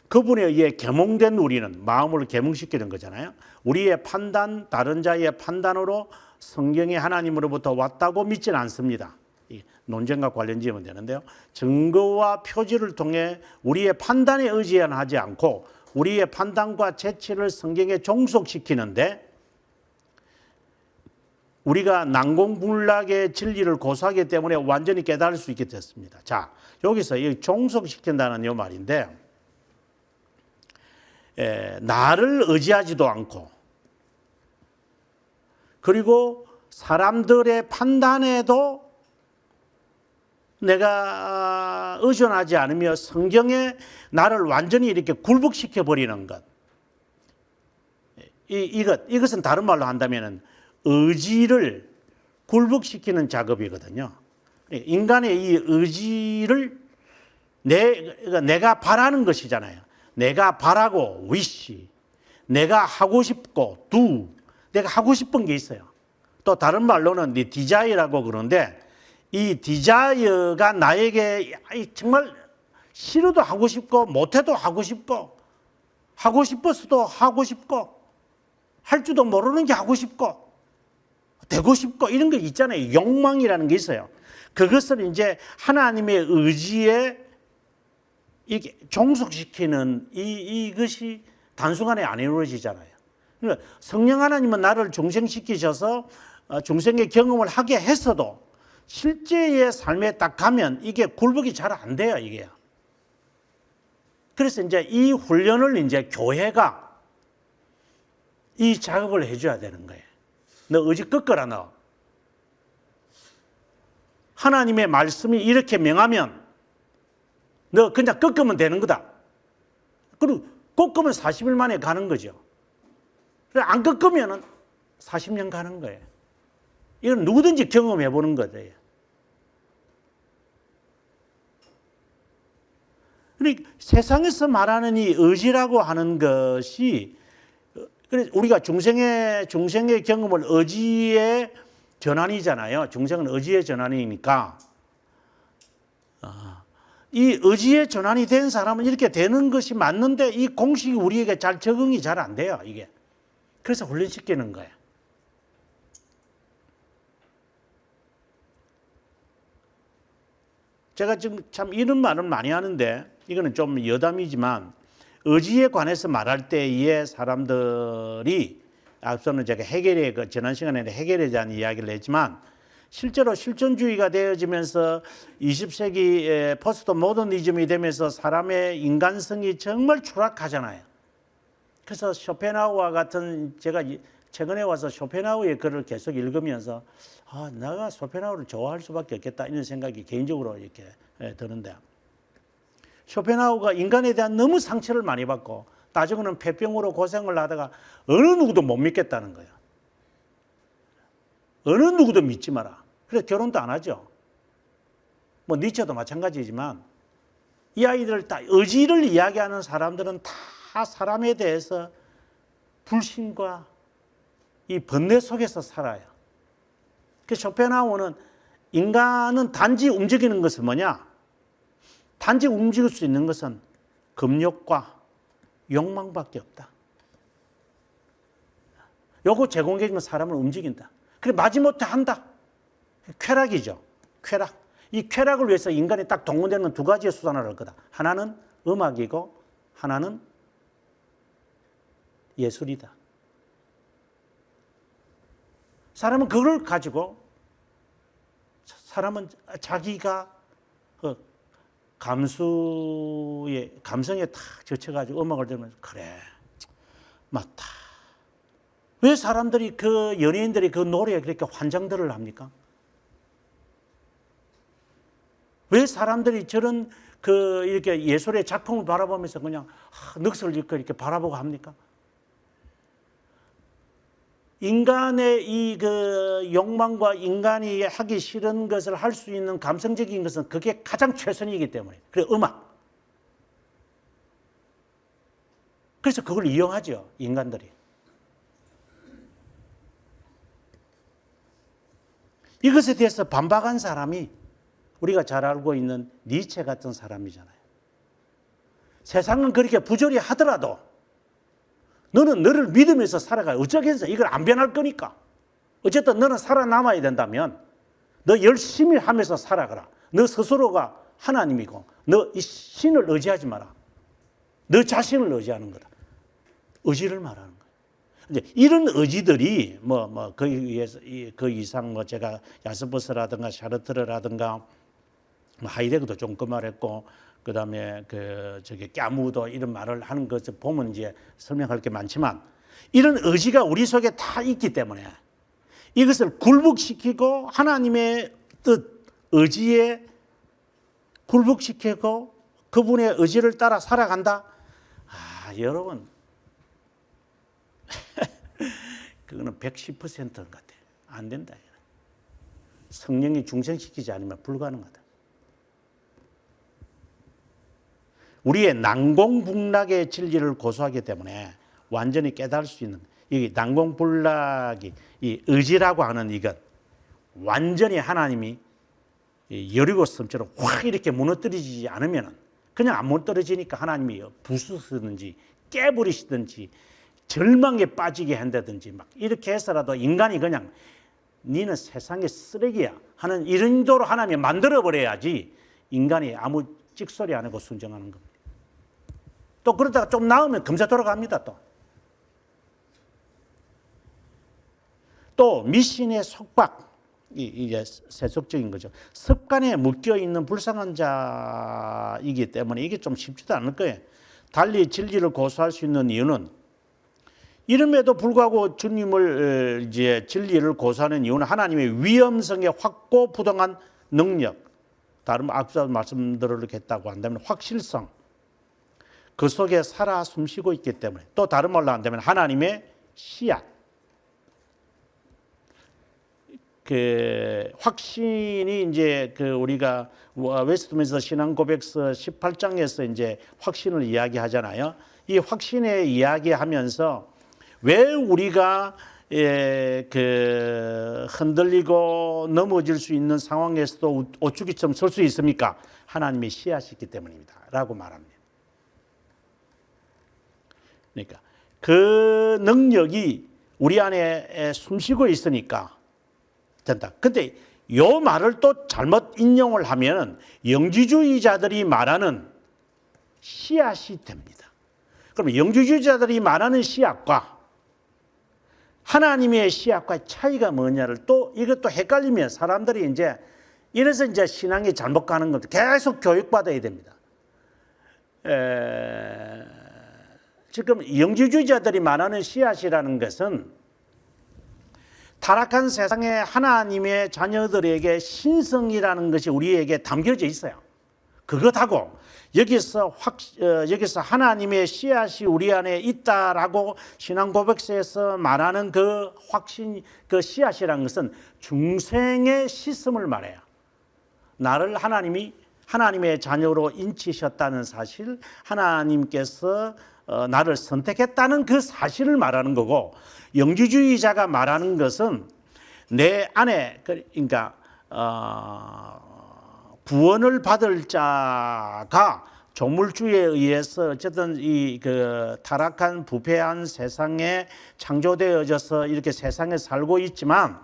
그분에 의해 계몽된 우리는 마음을 계몽시키는 거잖아요. 우리의 판단, 다른 자의 판단으로 성경이 하나님으로부터 왔다고 믿지는 않습니다. 논쟁과 관련 지으면 되는데요. 증거와 표지를 통해 우리의 판단에 의지하지 않고 우리의 판단과 재치를 성경에 종속시키는데 우리가 난공불락의 진리를 고수하기 때문에 완전히 깨달을 수 있게 됐습니다. 자, 여기서 이 종속시킨다는 이 말인데 나를 의지하지도 않고 그리고 사람들의 판단에도 내가 의존하지 않으며 성경에 나를 완전히 이렇게 굴복시켜 버리는 것. 이것은 다른 말로 한다면 의지를 굴복시키는 작업이거든요. 인간의 이 의지를 내가 바라는 것이잖아요. 내가 바라고 wish, 내가 하고 싶고 do, 내가 하고 싶은 게 있어요. 또 다른 말로는 desire라고 그러는데 이 디자이어가 나에게 정말 싫어도 하고 싶고 못해도 하고 싶고 하고 싶어서도 하고 싶고 할 줄도 모르는 게 하고 싶고 되고 싶고 이런 게 있잖아요. 욕망이라는 게 있어요. 그것을 이제 하나님의 의지에 이게 종속시키는 이것이 단순간에 안 이루어지잖아요. 그러니까 성령 하나님은 나를 중생시키셔서 중생의 경험을 하게 했어도 실제의 삶에 딱 가면 이게 굴복이 잘 안 돼요, 이게. 그래서 이제 이 훈련을 이제 교회가 이 작업을 해줘야 되는 거예요. 너 의지 꺾어라, 너. 하나님의 말씀이 이렇게 명하면 너 그냥 꺾으면 되는 거다. 그리고 꺾으면 40일 만에 가는 거죠. 안 꺾으면 40년 가는 거예요. 이건 누구든지 경험해 보는 거예요. 그러니까 세상에서 말하는 이 의지라고 하는 것이 우리가 중생의 경험을 의지의 전환이잖아요. 중생은 의지의 전환이니까 이 의지의 전환이 된 사람은 이렇게 되는 것이 맞는데 이 공식이 우리에게 잘 적응이 잘 안 돼요. 이게. 그래서 훈련시키는 거예요. 제가 지금 참 이런 말을 많이 하는데 이거는 좀 여담이지만 의지에 관해서 말할 때에 사람들이 앞서는 제가 해결의 지난 시간에 해결에 대한 이야기를 했지만 실제로 실존주의가 되어지면서 20세기 포스트 모더니즘이 되면서 사람의 인간성이 정말 추락하잖아요. 그래서 쇼펜하우와 같은 제가 최근에 와서 쇼펜하우의 글을 계속 읽으면서 내가 쇼펜하우를 좋아할 수밖에 없겠다 이런 생각이 개인적으로 이렇게 드는데 쇼펜하우가 인간에 대한 너무 상처를 많이 받고 나중에는 폐병으로 고생을 하다가 어느 누구도 못 믿겠다는 거예요. 어느 누구도 믿지 마라. 그래서 결혼도 안 하죠. 뭐 니체도 마찬가지지만 이 아이들 다 의지를 이야기하는 사람들은 다 사람에 대해서 불신과 이 번뇌 속에서 살아요. 그래서 쇼펜하우는 인간은 단지 움직이는 것은 뭐냐? 단지 움직일 수 있는 것은 금욕과 욕망밖에 없다. 요거 제공적인 사람을 움직인다. 그래 마지못해 한다. 쾌락이죠. 쾌락. 이 쾌락을 위해서 인간이 딱 동원되는 두 가지의 수단을 할 거다. 하나는 음악이고 하나는 예술이다. 사람은 그걸 가지고 사람은 자기가 감성에 탁 젖혀가지고 음악을 들으면서 그래 맞다. 왜 사람들이 그 연예인들이 그 노래에 그렇게 환장들을 합니까? 왜 사람들이 저런 그 이렇게 예술의 작품을 바라보면서 그냥 넋을 잃고 이렇게 바라보고 합니까? 인간의 이 그 욕망과 인간이 하기 싫은 것을 할 수 있는 감성적인 것은 그게 가장 최선이기 때문에. 그래 음악. 그래서 그걸 이용하죠 인간들이. 이것에 대해서 반박한 사람이 우리가 잘 알고 있는 니체 같은 사람이잖아요. 세상은 그렇게 부조리 하더라도 너는 너를 믿으면서 살아가. 어쩌겠어. 이걸 안 변할 거니까. 어쨌든 너는 살아남아야 된다면 너 열심히 하면서 살아가라. 너 스스로가 하나님이고 너 이 신을 의지하지 마라. 너 자신을 의지하는 거다. 의지를 말하는 거예요. 이제 이런 의지들이 그 이상 제가 야스버스라든가 샤르트르라든가 하이데거도 좀 그 말했고 그다음에 까무도 이런 말을 하는 것을 보면 이제 설명할 게 많지만 이런 의지가 우리 속에 다 있기 때문에 이것을 굴복시키고 하나님의 뜻 의지에 굴복시키고 그분의 의지를 따라 살아간다. 여러분 그거는 110%인 것 같아요. 안 된다. 성령이 중생시키지 않으면 불가능하다. 우리의 난공불락의 진리를 고수하기 때문에 완전히 깨달을 수 있는 이 난공불락이 이 의지라고 하는 이것 완전히 하나님이 여리고 섬처럼 확 이렇게 무너뜨리지 않으면 그냥 안 무너뜨려지니까 하나님이 부수시든지 깨버리시든지 절망에 빠지게 한다든지 막 이렇게 해서라도 인간이 그냥 니는 세상의 쓰레기야 하는 이런 정도로 하나님이 만들어버려야지 인간이 아무 찍소리 안 하고 순종하는 겁니다. 또 그러다가 좀 나으면 금세 돌아갑니다. 또 미신의 속박, 이게 세속적인 거죠. 습관에 묶여있는 불쌍한 자이기 때문에 이게 좀 쉽지도 않을 거예요. 달리 진리를 고수할 수 있는 이유는 이름에도 불구하고 주님을 이제 진리를 고수하는 이유는 하나님의 위엄성의 확고부동한 능력, 다른 앞서 말씀드리겠다고 한다면 확실성, 그 속에 살아 숨쉬고 있기 때문에 또 다른 말로 한다면 하나님의 씨앗, 그 확신이 이제 우리가 웨스트민스터 신앙고백서 18장에서 이제 확신을 이야기하잖아요. 이 확신에 이야기하면서 왜 우리가 흔들리고 넘어질 수 있는 상황에서도 오추기처럼 설 수 있습니까? 하나님의 씨앗이 있기 때문입니다. 라고 말합니다. 그러니까 그 능력이 우리 안에 숨쉬고 있으니까 된다. 근데 이 말을 또 잘못 인용을 하면 영지주의자들이 말하는 씨앗이 됩니다. 그럼 영지주의자들이 말하는 씨앗과 하나님의 씨앗과 차이가 뭐냐를 또 이것도 헷갈리면 사람들이 이제 이래서 이제 신앙이 잘못 가는 겁니다. 계속 교육받아야 됩니다. 지금 영지주의자들이 말하는 씨앗이라는 것은 타락한 세상에 하나님의 자녀들에게 신성이라는 것이 우리에게 담겨져 있어요. 그것하고 여기서 하나님의 씨앗이 우리 안에 있다라고 신앙 고백서에서 말하는 그 확신, 그 씨앗이라는 것은 중생의 시스템을 말해요. 나를 하나님의 자녀로 인치셨다는 사실, 하나님께서 나를 선택했다는 그 사실을 말하는 거고, 영지주의자가 말하는 것은 내 안에 그러니까 구원을 받을 자가 조물주에 의해서 어쨌든 이 그 타락한 부패한 세상에 창조되어져서 이렇게 세상에 살고 있지만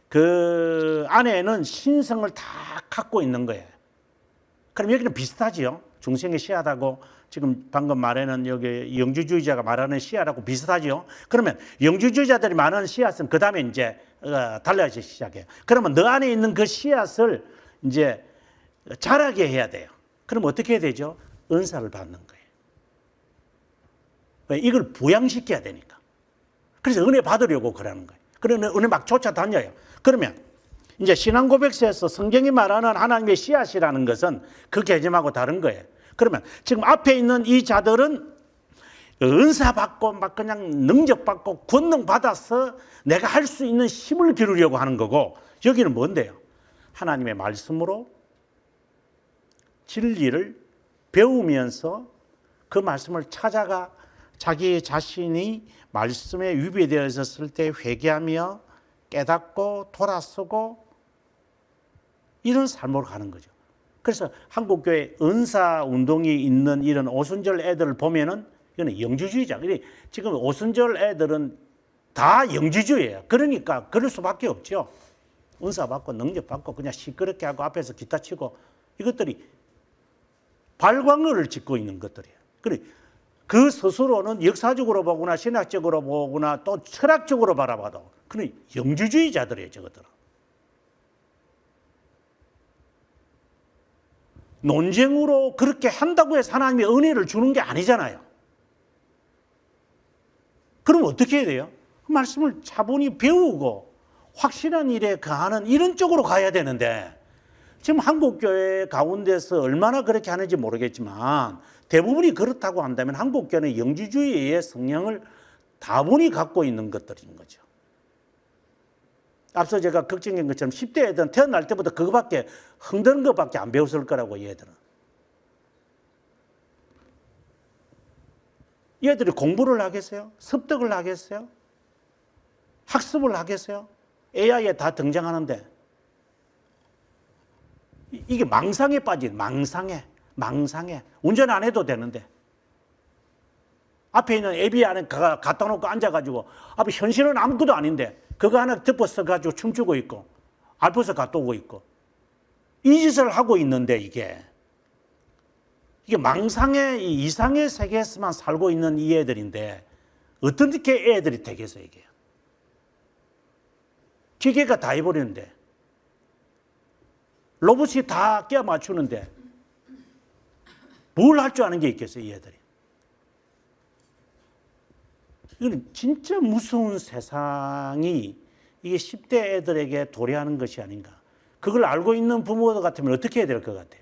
그 안에는 신성을 다 갖고 있는 거예요. 그럼 여기는 비슷하지요. 중생의 씨앗하고 지금 방금 말하는 여기 영주주의자가 말하는 씨앗하고 비슷하지요. 그러면 영주주의자들이 말하는 씨앗은 그 다음에 이제 달라지기 시작해요. 그러면 너 안에 있는 그 씨앗을 이제 자라게 해야 돼요. 그럼 어떻게 해야 되죠? 은사를 받는 거예요. 왜? 이걸 부양시켜야 되니까. 그래서 은혜 받으려고 그러는 거예요. 그러면 은혜 막 쫓아다녀요. 그러면 이제 신앙 고백서에서 성경이 말하는 하나님의 씨앗이라는 것은 그 개념하고 다른 거예요. 그러면 지금 앞에 있는 이 자들은 은사 받고 막 그냥 능력 받고 권능 받아서 내가 할 수 있는 힘을 기르려고 하는 거고, 여기는 뭔데요? 하나님의 말씀으로 진리를 배우면서 그 말씀을 찾아가 자기 자신이 말씀에 위배되어 있었을 때 회개하며 깨닫고 돌아서고 이런 삶으로 가는 거죠. 그래서 한국교회 은사 운동이 있는 이런 오순절 애들을 보면은 이거는 영주주의자. 지금 오순절 애들은 다 영주주의예요. 그러니까 그럴 수밖에 없죠. 은사 받고 능력 받고 그냥 시끄럽게 하고 앞에서 기타 치고 이것들이 발광을 짓고 있는 것들이에요. 그래 그 스스로는 역사적으로 보거나 신학적으로 보거나 또 철학적으로 바라봐도 그는 영주주의자들이에요. 저것들은. 논쟁으로 그렇게 한다고 해서 하나님의 은혜를 주는 게 아니잖아요. 그럼 어떻게 해야 돼요? 그 말씀을 차분히 배우고 확실한 일에 가하는 이런 쪽으로 가야 되는데 지금 한국교회 가운데서 얼마나 그렇게 하는지 모르겠지만 대부분이 그렇다고 한다면 한국교회는 영주주의의 성향을 다분히 갖고 있는 것들인 거죠. 앞서 제가 걱정한 것처럼 10대 애들은 태어날 때부터 그거밖에 흥드는 것밖에 안 배웠을 거라고 얘들은. 얘들이 공부를 하겠어요? 습득을 하겠어요? 학습을 하겠어요? AI에 다 등장하는데 이게 망상에 빠진 망상에 운전 안 해도 되는데 앞에 있는 앱이 안에 갖다 놓고 앉아가지고 앞에 현실은 아무것도 아닌데 그거 하나 덮어 써가지고 춤추고 있고 알프스 갔다 오고 있고 이 짓을 하고 있는데 이게 망상의 이상의 세계에서만 살고 있는 이 애들인데 어떻게 애들이 되겠어요 이게. 기계가 다 해버리는데 로봇이 다 끼워 맞추는데 뭘 할 줄 아는 게 있겠어요 이 애들이. 이건 진짜 무서운 세상이 이게 10대 애들에게 도래하는 것이 아닌가. 그걸 알고 있는 부모들 같으면 어떻게 해야 될 것 같아요?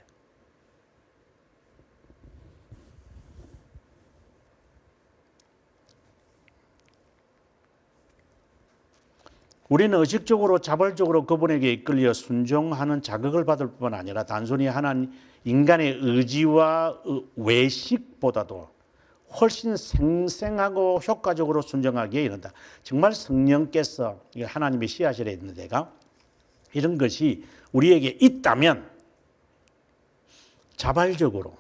우리는 의식적으로 자발적으로 그분에게 이끌려 순종하는 자극을 받을 뿐 아니라 단순히 하나님 인간의 의지와 외식보다도 훨씬 생생하고 효과적으로 순종하기에 이른다. 정말 성령께서 하나님의 씨앗이라 있는 데가 이런 것이 우리에게 있다면 자발적으로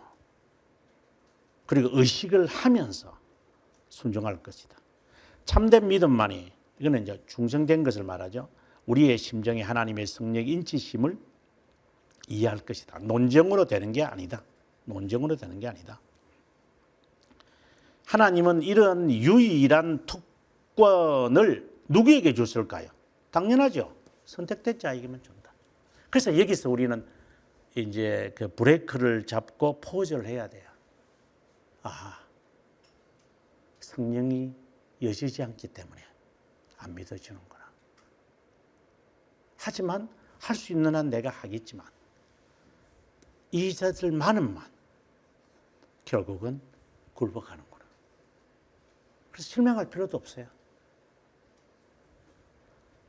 그리고 의식을 하면서 순종할 것이다. 참된 믿음만이 이거는 이제 중성된 것을 말하죠. 우리의 심정에 하나님의 성령 인치심을 이해할 것이다. 논쟁으로 되는 게 아니다. 논쟁으로 되는 게 아니다. 하나님은 이런 유일한 특권을 누구에게 줬을까요? 당연하죠. 선택된 자에게만 준다. 그래서 여기서 우리는 이제 그 브레이크를 잡고 포즈를 해야 돼요. 아, 성령이 여시지 않기 때문에 안 믿어주는구나. 하지만 할 수 있는 한 내가 하겠지만 이 자들만은만 결국은 굴복하는구나. 그래서 실망할 필요도 없어요.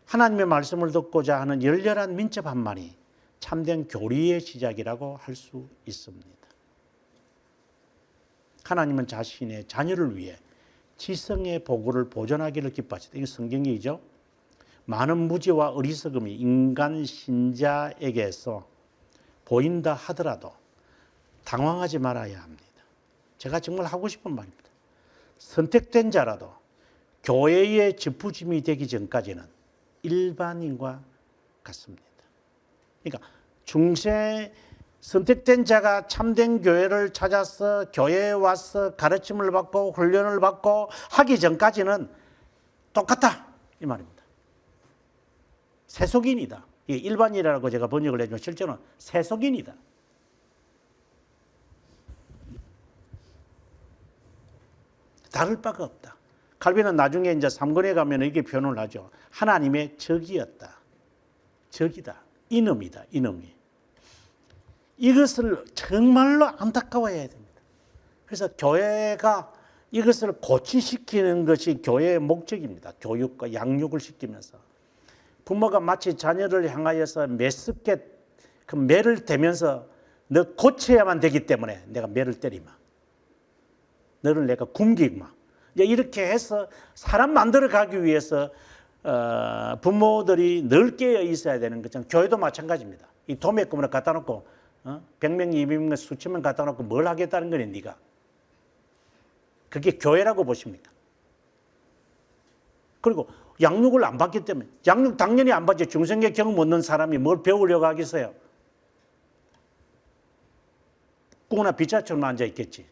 하나님의 말씀을 듣고자 하는 열렬한 민첩함만이 참된 교리의 시작이라고 할 수 있습니다. 하나님은 자신의 자녀를 위해 지성의 보고를 보존하기를 기뻐하시다. 이게 성경이죠. 많은 무지와 어리석음이 인간 신자에게서 보인다 하더라도 당황하지 말아야 합니다. 제가 정말 하고 싶은 말입니다. 선택된 자라도 교회의 지푸짐이 되기 전까지는 일반인과 같습니다. 그러니까 중세 선택된 자가 참된 교회를 찾아서 교회에 와서 가르침을 받고 훈련을 받고 하기 전까지는 똑같다 이 말입니다. 세속인이다. 이게 일반인이라고 제가 번역을 해주면 실제로는 세속인이다. 다를 바가 없다. 칼빈은 나중에 이제 3권에 가면 이렇게 표현을 하죠. 하나님의 적이었다. 적이다. 이놈이다. 이놈이. 이것을 정말로 안타까워해야 됩니다. 그래서 교회가 이것을 고치시키는 것이 교회의 목적입니다. 교육과 양육을 시키면서. 부모가 마치 자녀를 향하여서 매습게 그 매를 대면서 너 고쳐야만 되기 때문에 내가 매를 때리마. 너를 내가 굶기마. 이렇게 해서 사람 만들어 가기 위해서 부모들이 늘 깨어 있어야 되는 것처럼 교회도 마찬가지입니다. 이 도매금을 갖다 놓고 100명, 200명, 수천 명 갖다 놓고 뭘 하겠다는 거니 네가. 그게 교회라고 보십니까? 그리고 양육을 안 받기 때문에 양육 당연히 안 받죠. 중생의 경험 없는 사람이 뭘 배우려고 하겠어요? 꾸나 비자처럼 앉아 있겠지.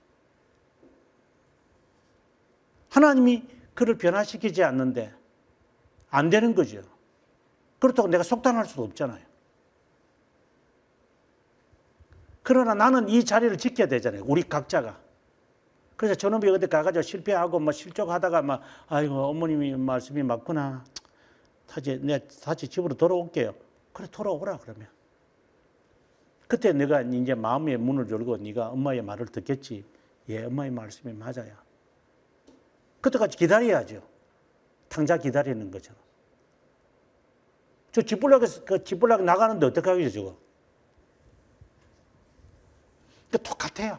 하나님이 그를 변화시키지 않는데 안 되는 거죠. 그렇다고 내가 속단할 수도 없잖아요. 그러나 나는 이 자리를 지켜야 되잖아요. 우리 각자가. 그래서 저놈이 어디 가가지고 실패하고 뭐 실족하다가 막 아이고 어머님이 말씀이 맞구나. 내가 다시 집으로 돌아올게요. 그래 돌아오라 그러면. 그때 내가 이제 마음의 문을 열고 네가 엄마의 말을 듣겠지. 예, 엄마의 말씀이 맞아요. 그때까지 기다려야죠. 당장 기다리는 거죠. 저 집불락 나가는데 어떡하겠죠, 저거? 똑같아요.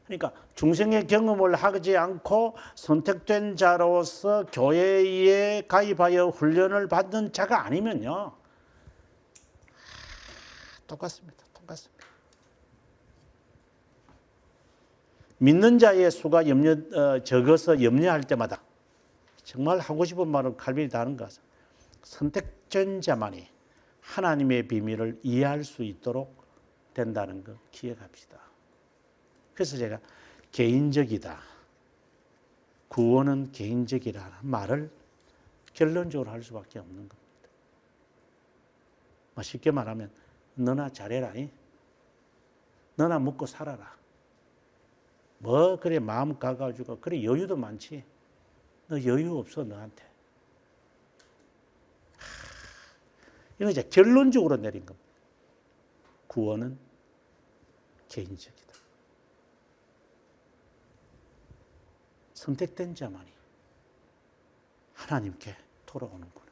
그러니까 중생의 경험을 하지 않고 선택된 자로서 교회에 가입하여 훈련을 받는 자가 아니면요. 똑같습니다. 똑같습니다. 믿는 자의 수가 적어서 염려할 때마다 정말 하고 싶은 말은 칼빈이 다 하는 것 같습니다. 선택된 자만이 하나님의 비밀을 이해할 수 있도록 된다는 거 기억합시다. 그래서 제가 개인적이다. 구원은 개인적이라는 말을 결론적으로 할 수밖에 없는 겁니다. 쉽게 말하면 너나 잘해라. 너나 먹고 살아라. 뭐 그래 마음 가가지고 그래 여유도 많지. 너 여유 없어 너한테. 이건 이제 결론적으로 내린 겁니다. 구원은 개인적이다. 선택된 자만이 하나님께 돌아오는구나.